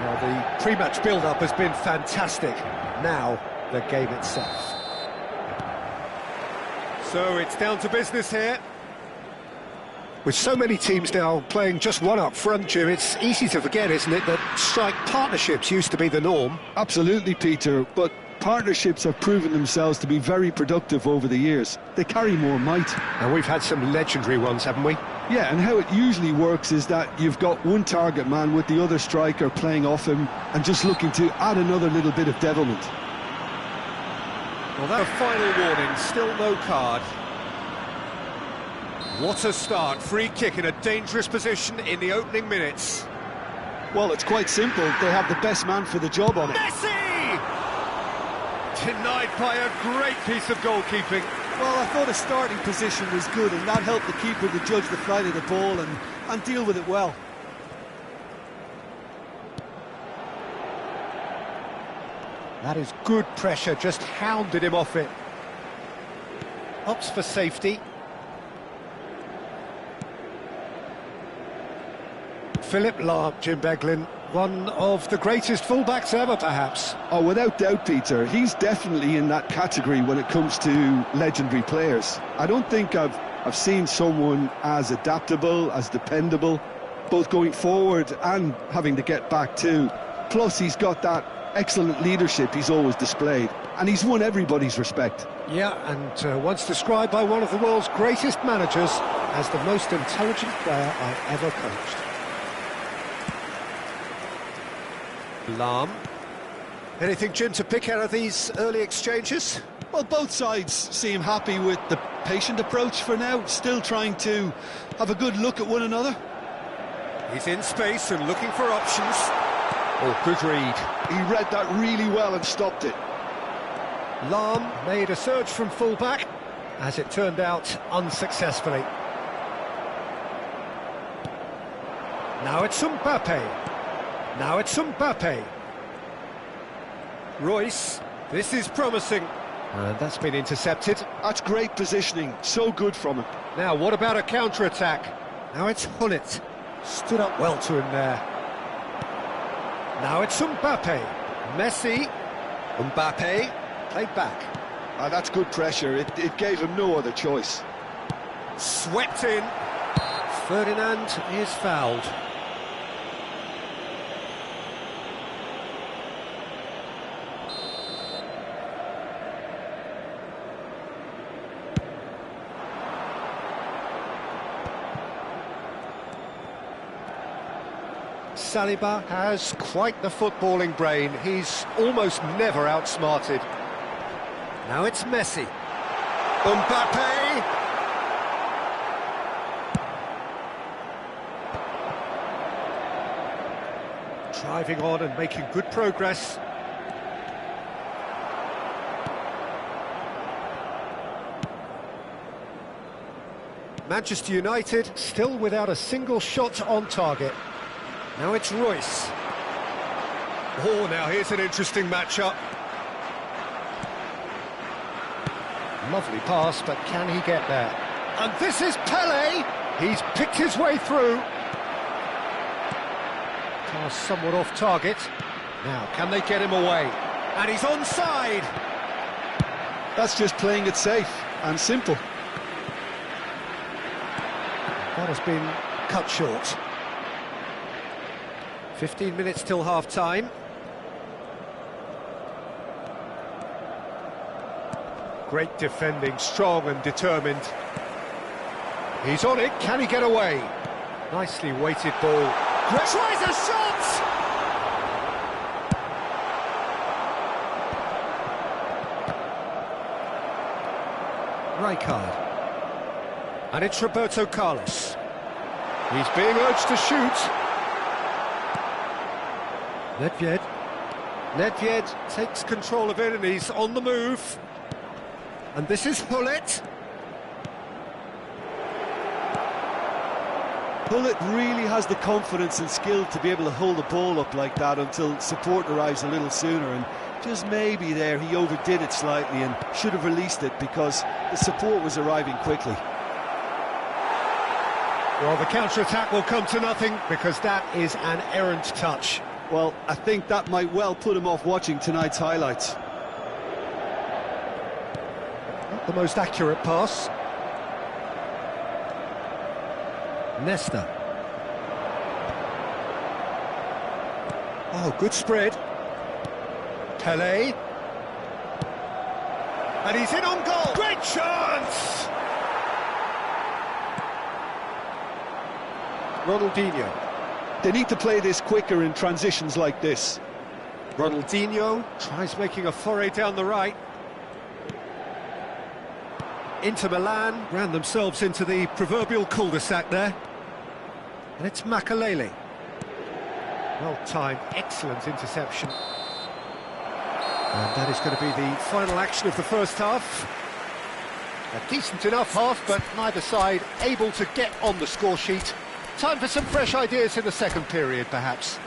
Well, the pre-match build-up has been fantastic. Now, the game itself. So it's down to business here. With so many teams now playing just one up front, Jim, it's easy to forget, isn't it, that strike partnerships used to be the norm. Absolutely, Peter, but partnerships have proven themselves to be very productive over the years. They carry more might. And we've had some legendary ones, haven't we? Yeah, and how it usually works is that you've got one target man with the other striker playing off him and just looking to add another little bit of devilment. Well, that final warning, still no card. What a start, free kick in a dangerous position in the opening minutes. Well, it's quite simple. They have the best man for the job on it. Messi! Denied by a great piece of goalkeeping. Well, I thought his starting position was good, and that helped the keeper to judge the flight of the ball and deal with it well. That is good pressure, just hounded him off it. Opts for safety. Philipp Lahm, Jim Beglin, one of the greatest fullbacks ever, perhaps. Oh, without doubt, Peter. He's definitely in that category when it comes to legendary players. I don't think I've seen someone as adaptable, as dependable, both going forward and having to get back too. Plus, he's got that excellent leadership he's always displayed, and he's won everybody's respect. Yeah, and once described by one of the world's greatest managers as the most intelligent player I've ever coached. Lahm. Anything, Jim, to pick out of these early exchanges? Well, both sides seem happy with the patient approach for now, still trying to have a good look at one another. He's in space and looking for options. Oh, good read. He read that really well and stopped it. Lahm made a surge from full-back, as it turned out, unsuccessfully. Now it's Mbappe. Now it's Mbappe. Royce, this is promising. And that's been intercepted. That's great positioning, so good from him. Now, what about a counter-attack? Now it's Hullet. Stood up well to him there. Now it's Mbappe. Messi. Mbappe. Played back. That's good pressure. It gave him no other choice. Swept in. Ferdinand is fouled. Saliba has quite the footballing brain. He's almost never outsmarted. Now it's Messi. Mbappe! Driving on and making good progress. Manchester United still without a single shot on target. Now it's Royce. Oh, now here's an interesting matchup. Lovely pass, but can he get there? And this is Pele! He's picked his way through. Pass somewhat off target. Now, can they get him away? And he's onside! That's just playing it safe and simple. That has been cut short. 15 minutes till half-time. Great defending, strong and determined. He's on it, can he get away? Nicely weighted ball. Tries a shot! Rijkaard. And it's Roberto Carlos. He's being urged to shoot. Nedved. Nedved takes control of it and he's on the move. And this is Hullet. Hullet really has the confidence and skill to be able to hold the ball up like that until support arrives a little sooner, and just maybe there he overdid it slightly and should have released it because the support was arriving quickly. Well, the counter-attack will come to nothing because that is an errant touch. Well, I think that might well put him off watching tonight's highlights. Not the most accurate pass. Nesta. Oh, good spread. Pelé. And he's in on goal. Great chance! Ronaldinho. They need to play this quicker in transitions like this. Ronaldinho tries making a foray down the right. Inter Milan ran themselves into the proverbial cul-de-sac there. And it's Makelele. Well timed, excellent interception. And that is going to be the final action of the first half. A decent enough half, but neither side able to get on the score sheet. Time for some fresh ideas in the second period, perhaps.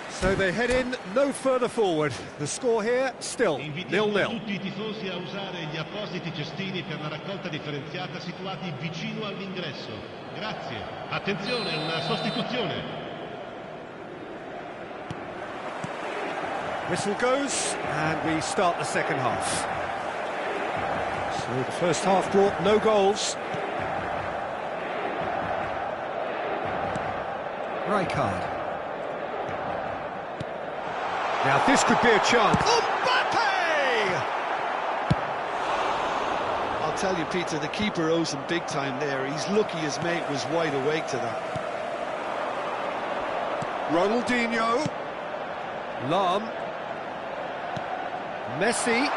So they head in no further forward. The score here, still 0-0. Tutti I tifosi a usare gli appositi cestini per la raccolta differenziata situati vicino all'ingresso. Grazie. Attenzione, una sostituzione. Whistle goes, and we start the second half. So the first half brought no goals. Rijkaard. Now this could be a chance. Mbappe! I'll tell you, Peter, the keeper owes him big time there. He's lucky his mate was wide awake to that. Ronaldinho. Lahm. Messi.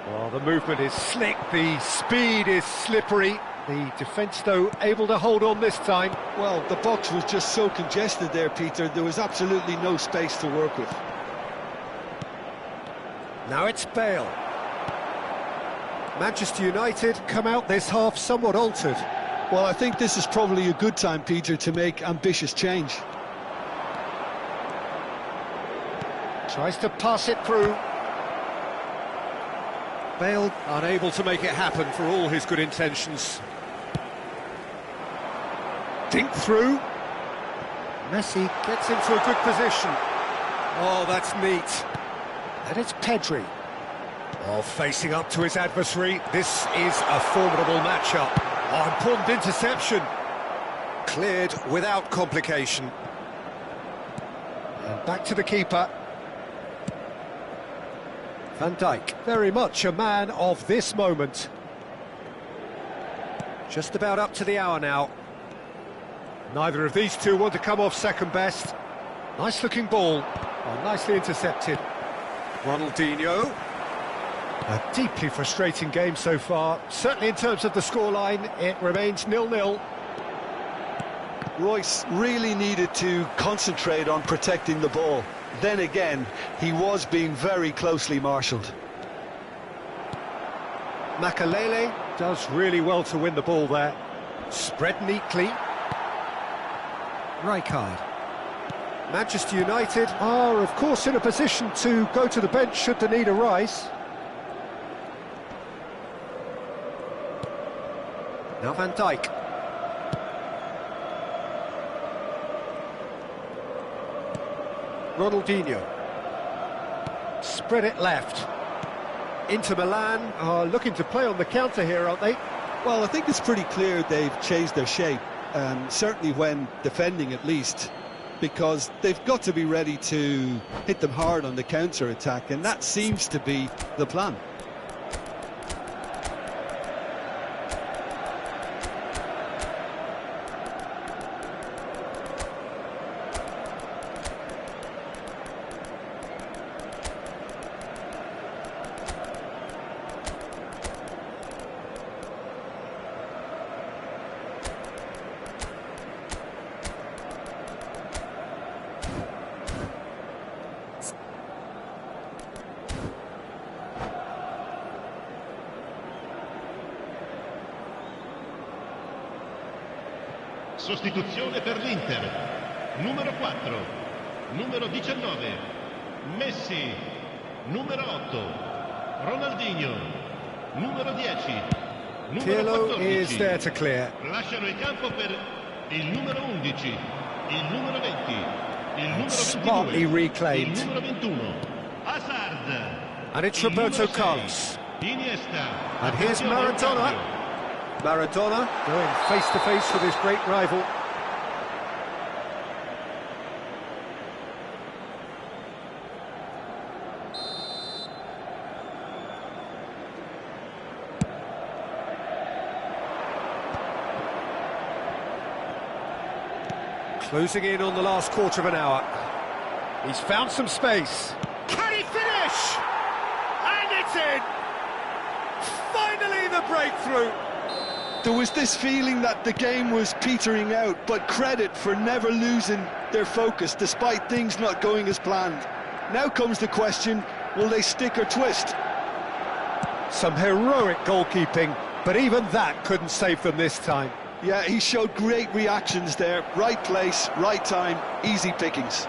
Well, the movement is slick, the speed is slippery. The defence, though, able to hold on this time. Well, the box was just so congested there, Peter. There was absolutely no space to work with. Now it's Bale. Manchester United come out this half somewhat altered. Well, I think this is probably a good time, Peter, to make ambitious change. Tries to pass it through. Bale unable to make it happen for all his good intentions. Dink through. Messi gets into a good position. Oh, that's neat. And it's Pedri. Oh, facing up to his adversary. This is a formidable matchup. Oh, important interception. Cleared without complication. And back to the keeper. Van Dijk, very much a man of this moment. Just about up to the hour now. Neither of these two want to come off second best. Nice looking ball. Oh, nicely intercepted. Ronaldinho. A deeply frustrating game so far. Certainly in terms of the scoreline, it remains 0-0. Royce really needed to concentrate on protecting the ball. Then again, he was being very closely marshalled. Makelele does really well to win the ball there. Spread neatly. Rijkaard. Manchester United are, of course, in a position to go to the bench should the need arise. Now Van Dijk. Ronaldinho. Spread it left. Inter Milan are looking to play on the counter here, aren't they? Well, I think it's pretty clear they've changed their shape, certainly when defending at least, because they've got to be ready to hit them hard on the counter-attack, and that seems to be the plan. Sostituzione per l'Inter. Numero 4, numero 19, Messi, numero 8, Ronaldinho, numero 10, numero Pirlo 14. is there to clear. Lasciano il campo per il numero 11, il numero 20, il numero Smartly 22, reclaimed. il numero 21, Hazard. And it's il Roberto numero 6, Carlos. Iniesta. And here's Attenzione al Maradona. cambio. Maradona going face-to-face with his great rival. Closing in on the last quarter of an hour. He's found some space. Can he finish? And it's in! Finally the breakthrough! There was this feeling that the game was petering out, but credit for never losing their focus despite things not going as planned. Now comes the question, will they stick or twist? Some heroic goalkeeping, but even that couldn't save them this time. Yeah, he showed great reactions there. Right place, right time, easy pickings.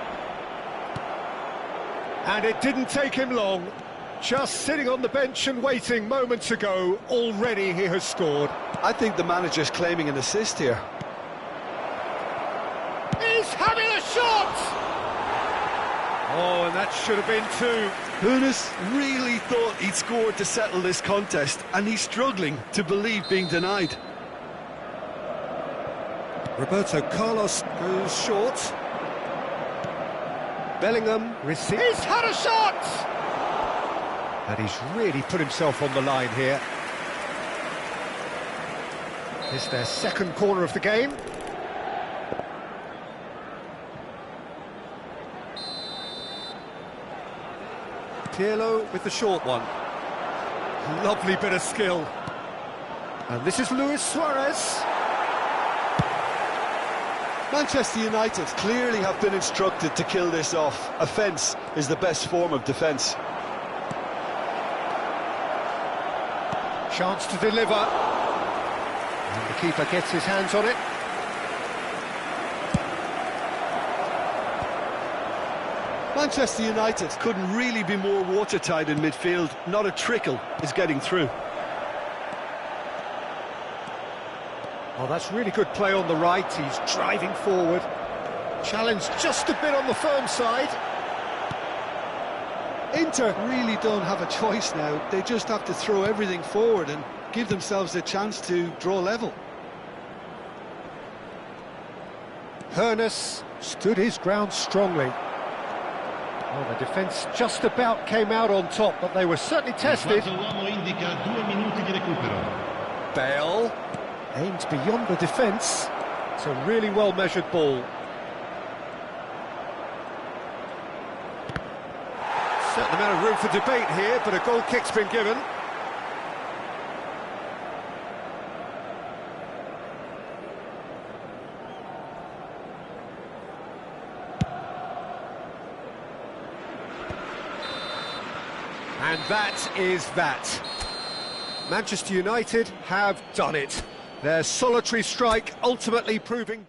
And it didn't take him long. Just sitting on the bench and waiting moments ago, already he has scored. I think the manager's claiming an assist here. He's having a shot! Oh, and that should have been two. Hoeneß really thought he'd scored to settle this contest, and he's struggling to believe being denied. Roberto Carlos goes short. Bellingham receives. He's had a shot! And he's really put himself on the line here. It's their second corner of the game. Pirlo with the short one. Lovely bit of skill. And this is Luis Suarez. Manchester United clearly have been instructed to kill this off. Offence is the best form of defence. Chance to deliver. And the keeper gets his hands on it. Manchester United couldn't really be more watertight in midfield. Not a trickle is getting through. Oh, that's really good play on the right. He's driving forward. Challenged just a bit on the firm side. Inter really don't have a choice now. They just have to throw everything forward and give themselves a chance to draw level. Hoeneß stood his ground strongly. Oh, the defence just about came out on top, but they were certainly tested. Il quarto uomo indica 2 minuti di recupero. Bale aimed beyond the defence. It's a really well-measured ball. Certain amount of room for debate here, but a goal kick's been given. And that is that. Manchester United have done it. Their solitary strike ultimately proving...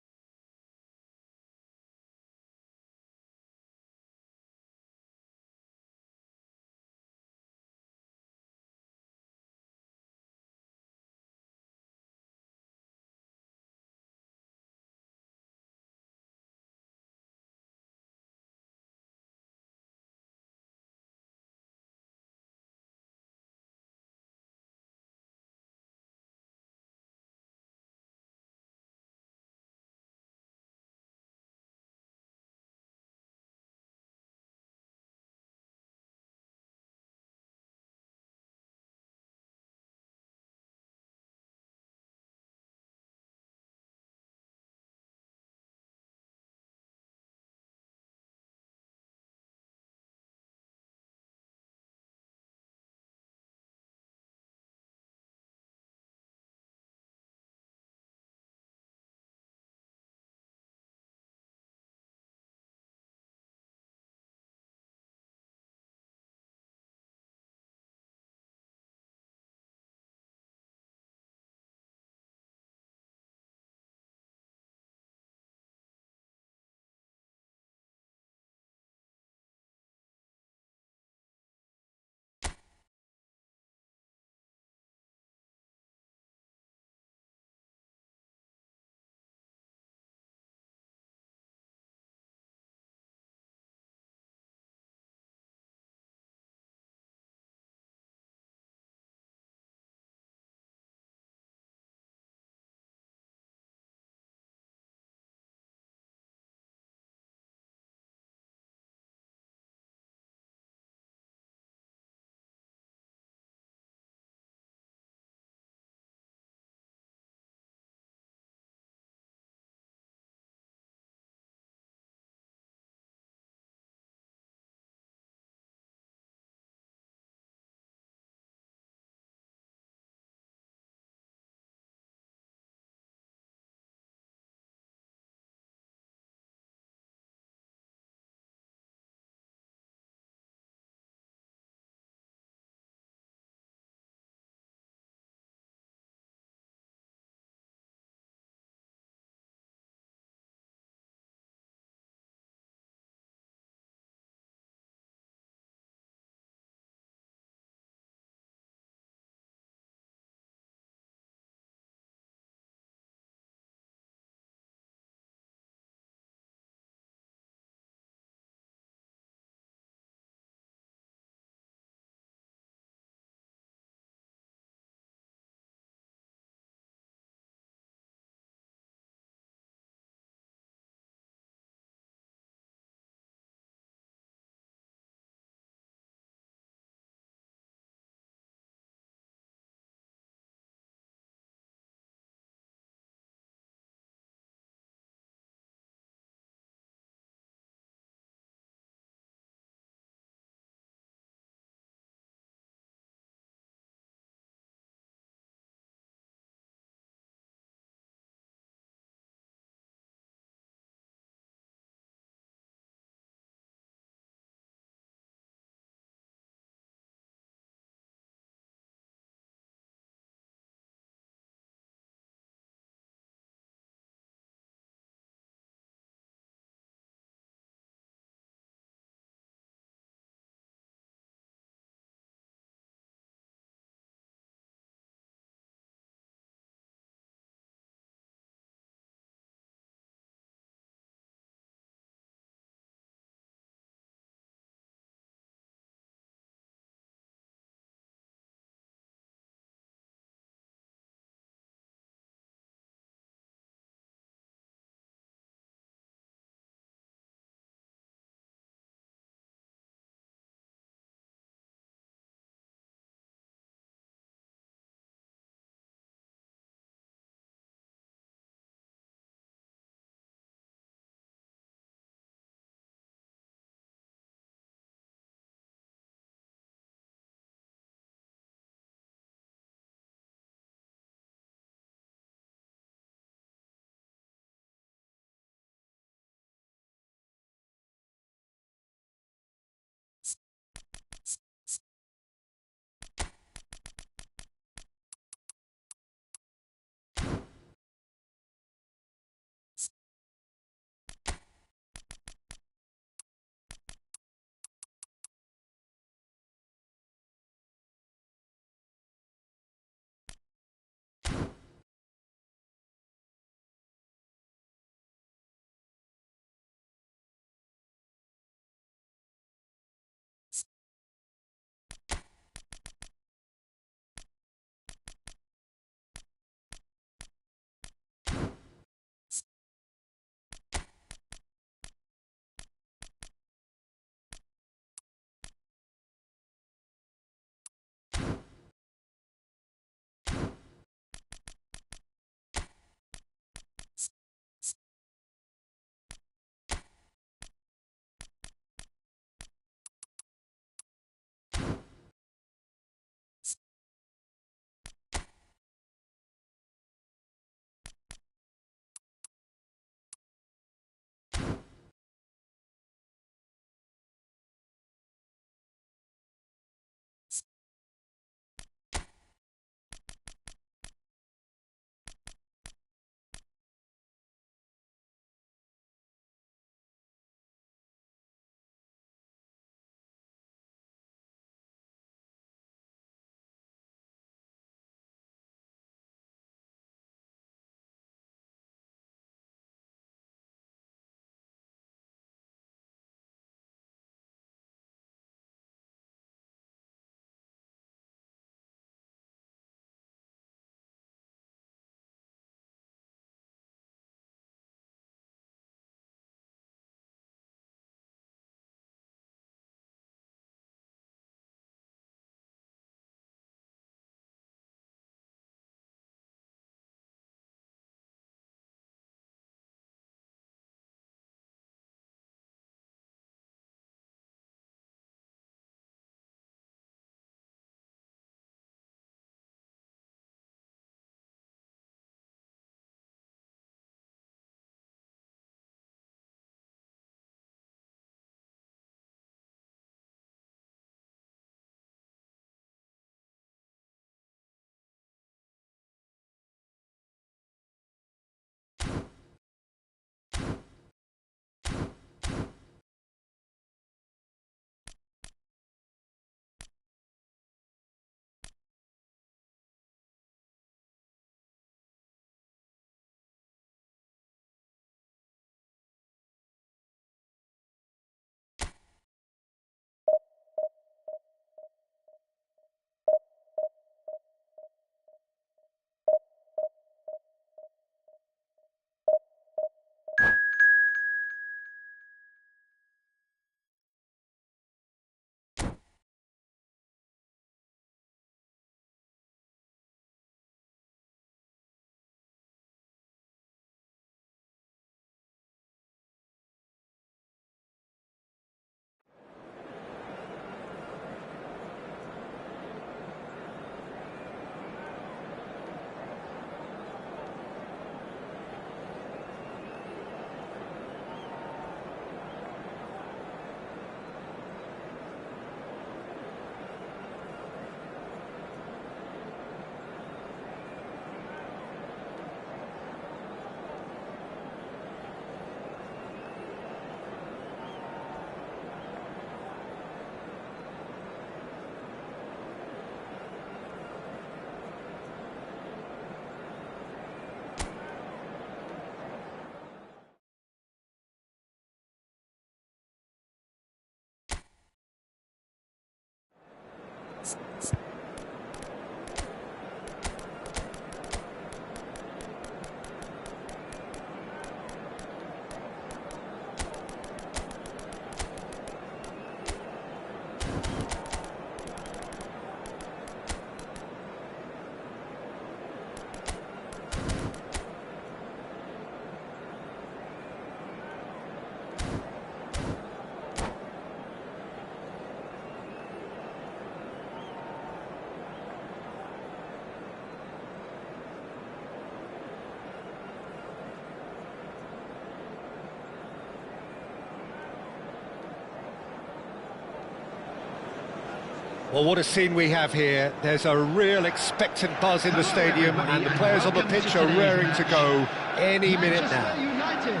Well, what a scene we have here. There's a real expectant buzz in the stadium, and the players on the pitch are raring to go any minute now. United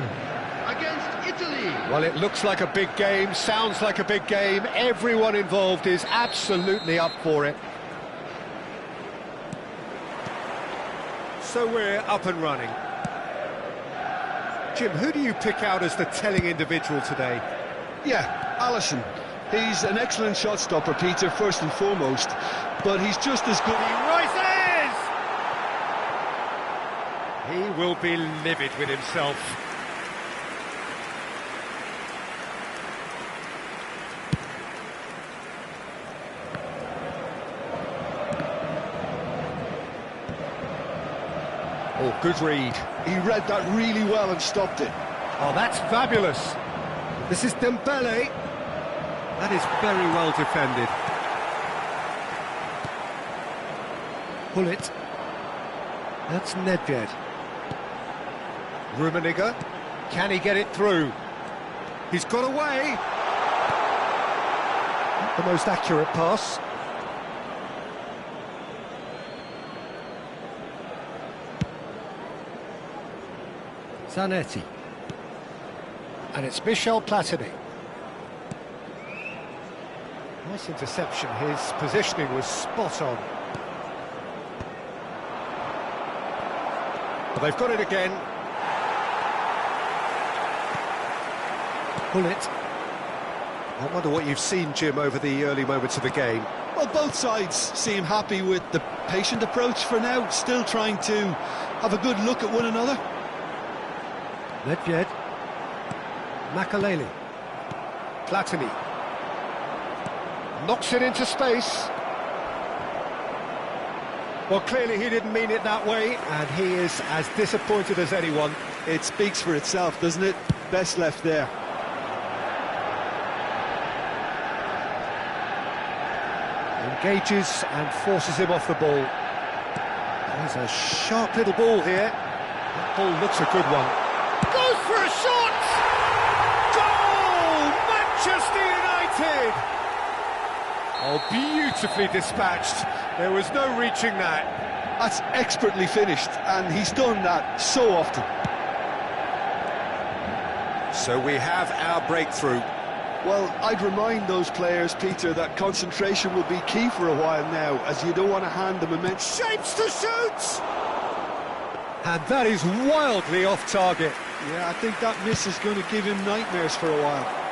against Italy. Well, it looks like a big game, sounds like a big game. Everyone involved is absolutely up for it. So we're up and running. Jim, who do you pick out as the telling individual today? Yeah, Alisson. He's an excellent shot stopper, Peter, first and foremost, but he's just as good. He rises! He will be livid with himself. Oh, good read. He read that really well and stopped it. Oh, that's fabulous. This is Dembele. That is very well defended. Gullit. That's Nedved. Rummenigge. Can he get it through? He's got away. Not the most accurate pass. Zanetti. And it's Michel Platini. Nice interception, his positioning was spot on. But they've got it again. Gullit. I wonder what you've seen, Jim, over the early moments of the game. Well, both sides seem happy with the patient approach for now, still trying to have a good look at one another. Nedved. Makaleli. Platini. Knocks it into space. Well, clearly he didn't mean it that way, and he is as disappointed as anyone. It speaks for itself, doesn't it? Best left there. Engages and forces him off the ball. There's a sharp little ball here. That ball looks a good one. Goes for a shot! Goal! Manchester United! Oh, beautifully dispatched. There was no reaching that. That's expertly finished, and he's done that so often. So we have our breakthrough. Well, I'd remind those players, Peter, that concentration will be key for a while now, as you don't want to hand them immense Shapes to shoot! And that is wildly off target. Yeah, I think that miss is going to give him nightmares for a while.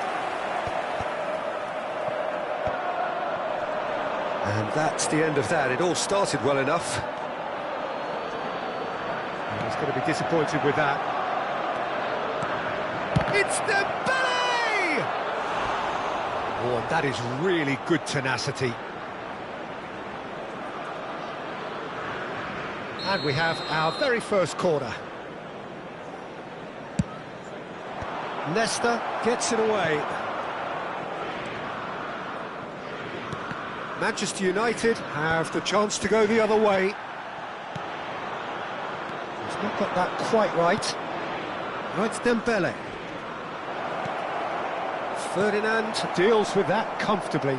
And that's the end of that. It all started well enough. And he's going to be disappointed with that. It's Dembele! Oh, and that is really good tenacity. And we have our very first corner. Nesta gets it away. Manchester United have the chance to go the other way. He's not got that quite right. Now it's Dembele. Ferdinand deals with that comfortably.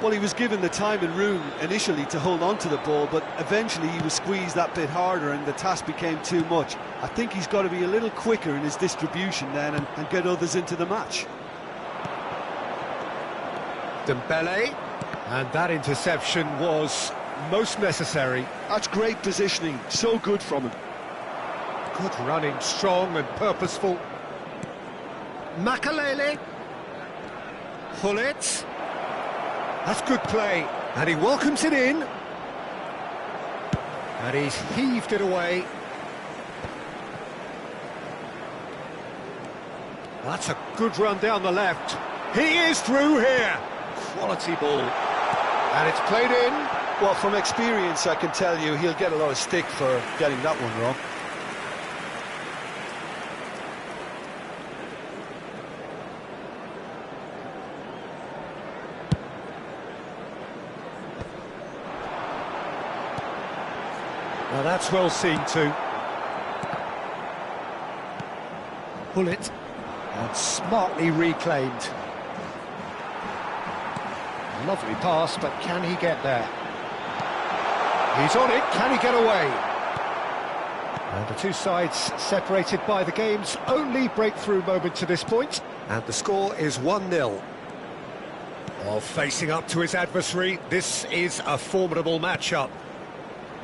Well, he was given the time and room initially to hold on to the ball, but eventually he was squeezed that bit harder and the task became too much. I think he's got to be a little quicker in his distribution then and get others into the match. Dembele, and that interception was most necessary. That's great positioning, so good from him. Good running, strong and purposeful. Makaleli. Gullit. That's good play, and he welcomes it in. And he's heaved it away. That's a good run down the left. He is through here. Quality ball. And it's played in. Well, from experience, I can tell you he'll get a lot of stick for getting that one wrong. Now that's well seen too. Gullit, and smartly reclaimed. Lovely pass, but can he get there? He's on it, can he get away? And the two sides separated by the game's only breakthrough moment to this point. And the score is 1-0. Well, facing up to his adversary, this is a formidable matchup.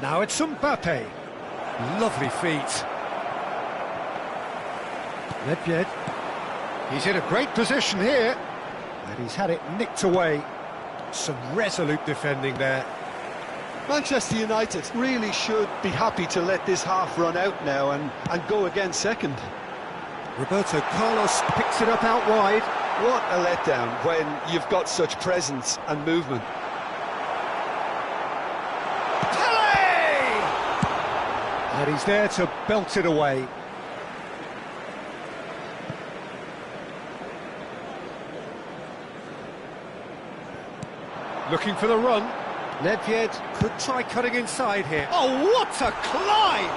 Now it's Mbappe. Lovely feet. Nedved. He's in a great position here. And he's had it nicked away. Some resolute defending there. Manchester United really should be happy to let this half run out now and go again second. Roberto Carlos picks it up out wide. What a letdown when you've got such presence and movement. Pele! And he's there to belt it away. Looking for the run. Nedved could try cutting inside here. Oh, what a climb!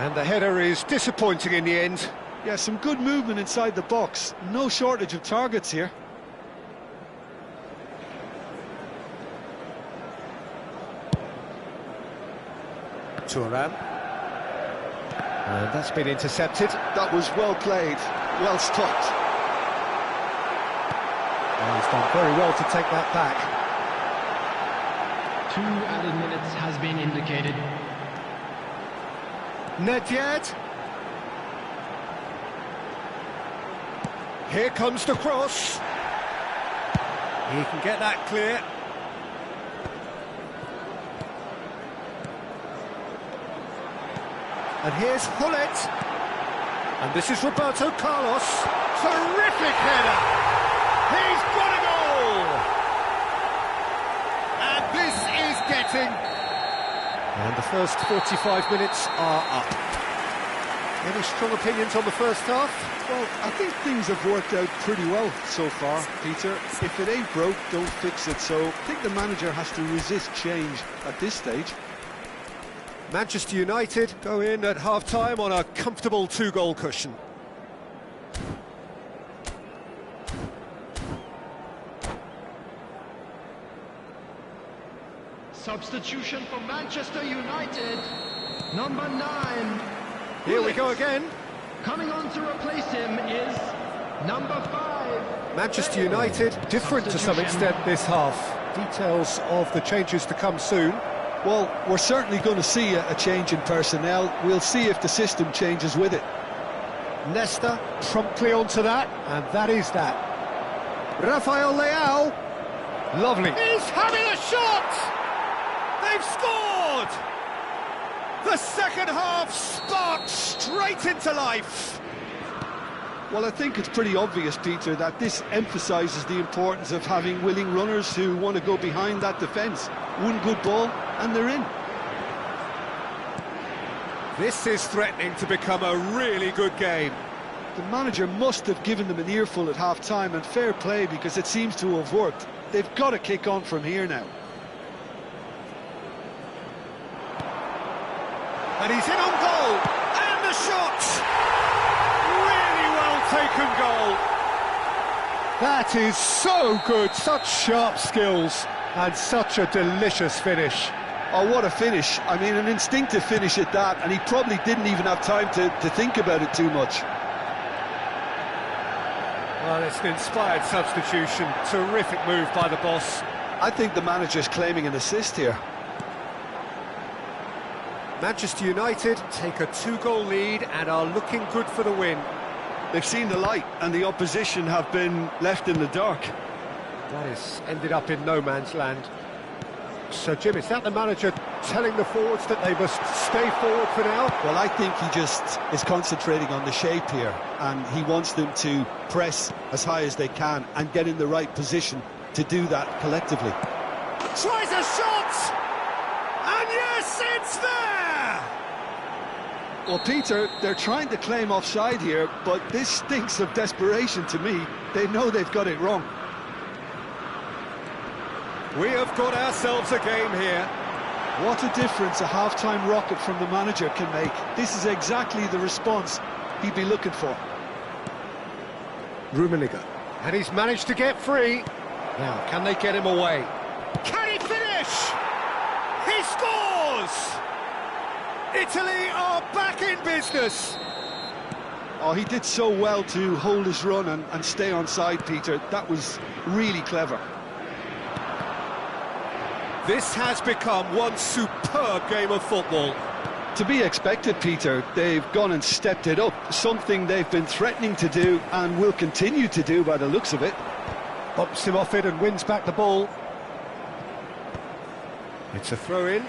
And the header is disappointing in the end. Yeah, some good movement inside the box. No shortage of targets here. Thuram. And that's been intercepted. That was well played, well stopped. And he's done very well to take that back. 2 added minutes has been indicated. Nedved. Here comes the cross. He can get that clear. And here's Hullet. And this is Roberto Carlos. Terrific header. He's got a goal. And this is getting... And the first 45 minutes are up. Any strong opinions on the first half? Well, I think things have worked out pretty well so far, Peter. If it ain't broke, don't fix it. So I think the manager has to resist change at this stage. Manchester United go in at half-time on a comfortable 2-goal cushion. Substitution for Manchester United. Number 9. Here we go again. Coming on to replace him is number 5. Manchester United different to some extent this half. Details of the changes to come soon. Well, we're certainly going to see a change in personnel. We'll see if the system changes with it. Nesta promptly onto that, and that is that. Rafael Leao. Lovely. He's having a shot! They've scored! The second half sparked straight into life. Well, I think it's pretty obvious, Peter, that this emphasises the importance of having willing runners who want to go behind that defence. One good ball, and they're in. This is threatening to become a really good game. The manager must have given them an earful at half-time, and fair play, because it seems to have worked. They've got to kick on from here now. And he's in on goal, and the shot! Really well taken goal. That is so good, such sharp skills, and such a delicious finish. Oh, what a finish. I mean, an instinctive finish at that, and he probably didn't even have time to think about it too much. Well, it's an inspired substitution. Terrific move by the boss. I think the manager's claiming an assist here. Manchester United take a 2-goal lead and are looking good for the win. They've seen the light, and the opposition have been left in the dark. That has ended up in no man's land. So, Jim, is that the manager telling the forwards that they must stay forward for now? Well, I think he just is concentrating on the shape here, and he wants them to press as high as they can and get in the right position to do that collectively. Tries a shot! And yes, it's there! Well, Peter, they're trying to claim offside here, but this stinks of desperation to me. They know they've got it wrong. We have got ourselves a game here. What a difference a half-time rocket from the manager can make. This is exactly the response he'd be looking for. Rummenigge. And he's managed to get free. Now, can they get him away? Can he finish? He scores! Italy are back in business. Oh, he did so well to hold his run and stay on side, Peter. That was really clever. This has become one superb game of football. To be expected, Peter. They've gone and stepped it up, something they've been threatening to do and will continue to do by the looks of it. Bumps him off it and wins back the ball. It's a throw-in.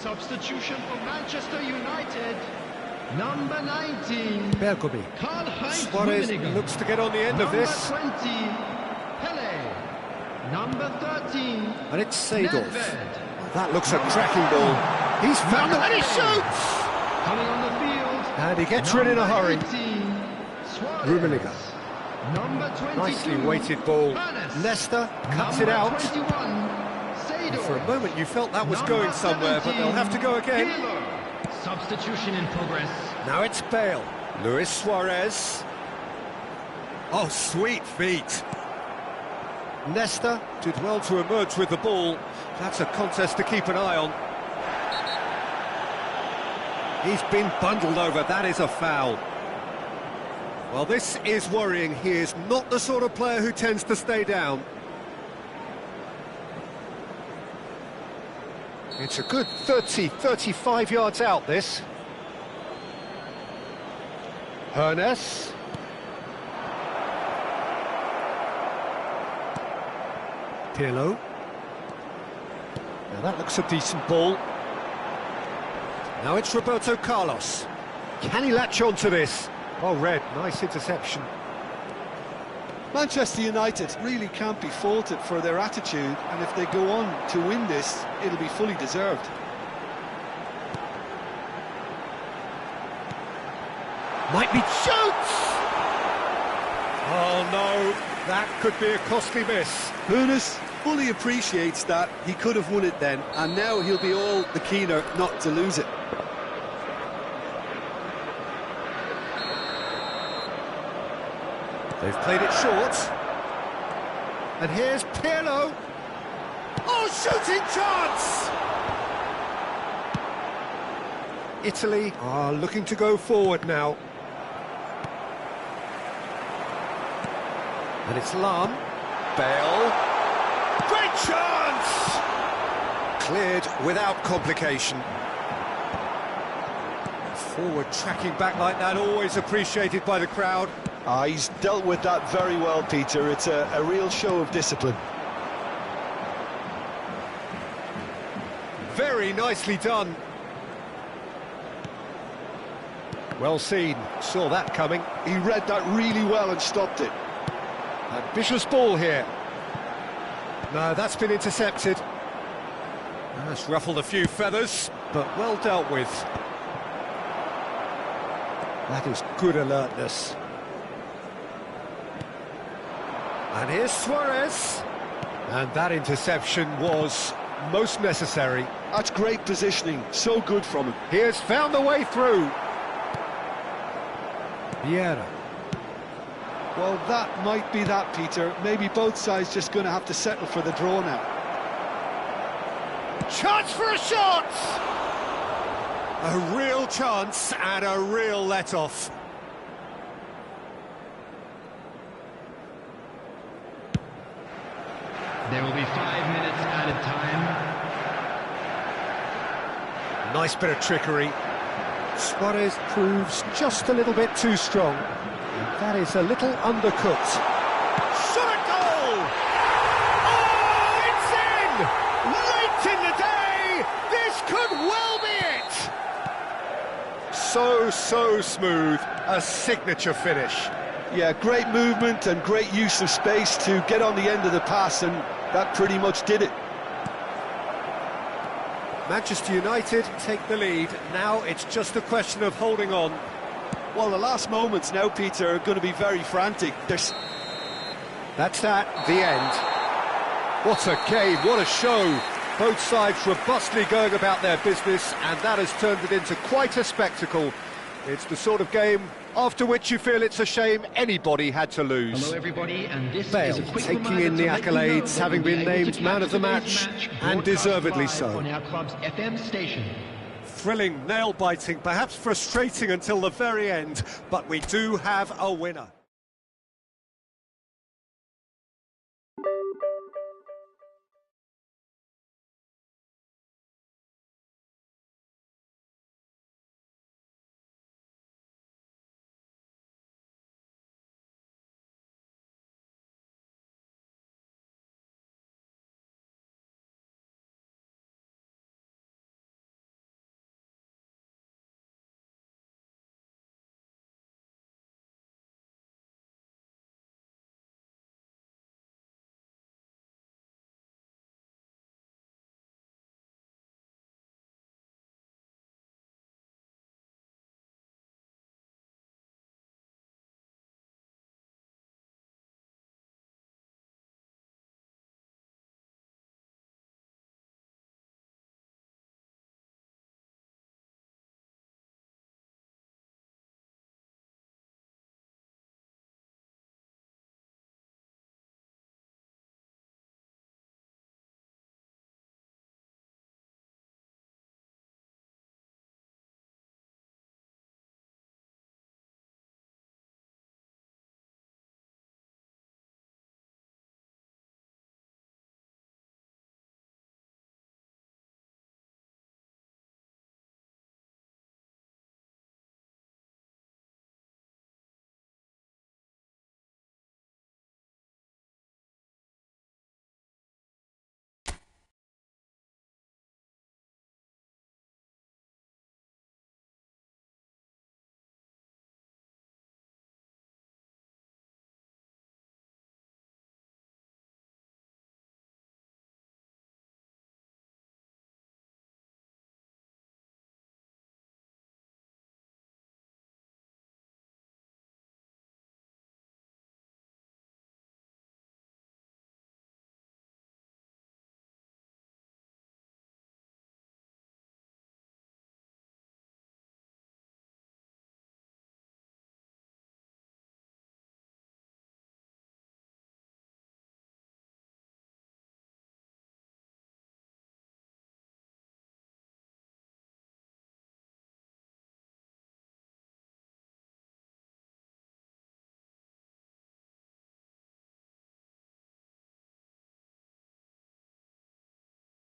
Substitution for Manchester United. Number 19. Bergomi. Karl-Heinz Suarez Rummenigge. looks to get on the end of this. Number 20. Pele. Number 13. And it's Seedorf. Nedved. That looks a cracking ball. He's found it and he shoots! Coming on the field. And he gets rid in a hurry. 18. Suarez. Rummenigge. Number 22. Nicely weighted ball. Ernest. Leicester cuts Number it out. 21. Seedorf. For a moment you felt that was going Number somewhere, but they'll have to go 17, again. Pirlo. Substitution in progress. Now it's Bale. Luis Suarez. Oh, sweet feet. Leicester did well to emerge with the ball. That's a contest to keep an eye on. He's been bundled over. That is a foul. Well, this is worrying. He is not the sort of player who tends to stay down. It's a good 30, 35 yards out, this. Ernest. Pirlo. Now that looks a decent ball. Now it's Roberto Carlos. Can he latch on to this? Oh, Red, nice interception. Manchester United really can't be faulted for their attitude, and if they go on to win this, it'll be fully deserved. Might be shoots! Oh no, that could be a costly miss. Hoeneß fully appreciates that. He could have won it then, and now he'll be all the keener not to lose it. They've played it short. And here's Pirlo. Oh, shooting chance! Italy are looking to go forward now. And it's Lahm. Bale. Great chance! Cleared without complication. Forward tracking back like that, always appreciated by the crowd. He's dealt with that very well, Peter. It's a real show of discipline. Very nicely done. Well seen, saw that coming. He read that really well and stopped it. Ambitious ball here. No, that's been intercepted. That's ruffled a few feathers, but well dealt with. That is good alertness. And here's Suarez. And that interception was most necessary. That's great positioning, so good from him. He has found the way through. Vieira. Well, that might be that, Peter. Maybe both sides just going to have to settle for the draw now. Chance for a shot! A real chance and a real let-off. There will be 5 minutes added time. Nice bit of trickery. Suarez proves just a little bit too strong. And that is a little undercooked. Shot a goal! Oh, it's in! Late in the day! This could well be it! So smooth. A signature finish. Yeah, great movement and great use of space to get on the end of the pass, and that pretty much did it. Manchester United take the lead. Now it's just a question of holding on. Well, the last moments now, Peter, are going to be very frantic. That's that, the end. What a game, what a show. Both sides robustly going about their business, and that has turned it into quite a spectacle. It's the sort of game after which you feel it's a shame anybody had to lose. Hello everybody, and this Bale is a quick taking reminder in the to let you know accolades, that having we'll been be able named to man of the capture match, today's and deservedly broadcast live so. on our club's FM station. Thrilling, nail-biting, perhaps frustrating until the very end, but we do have a winner.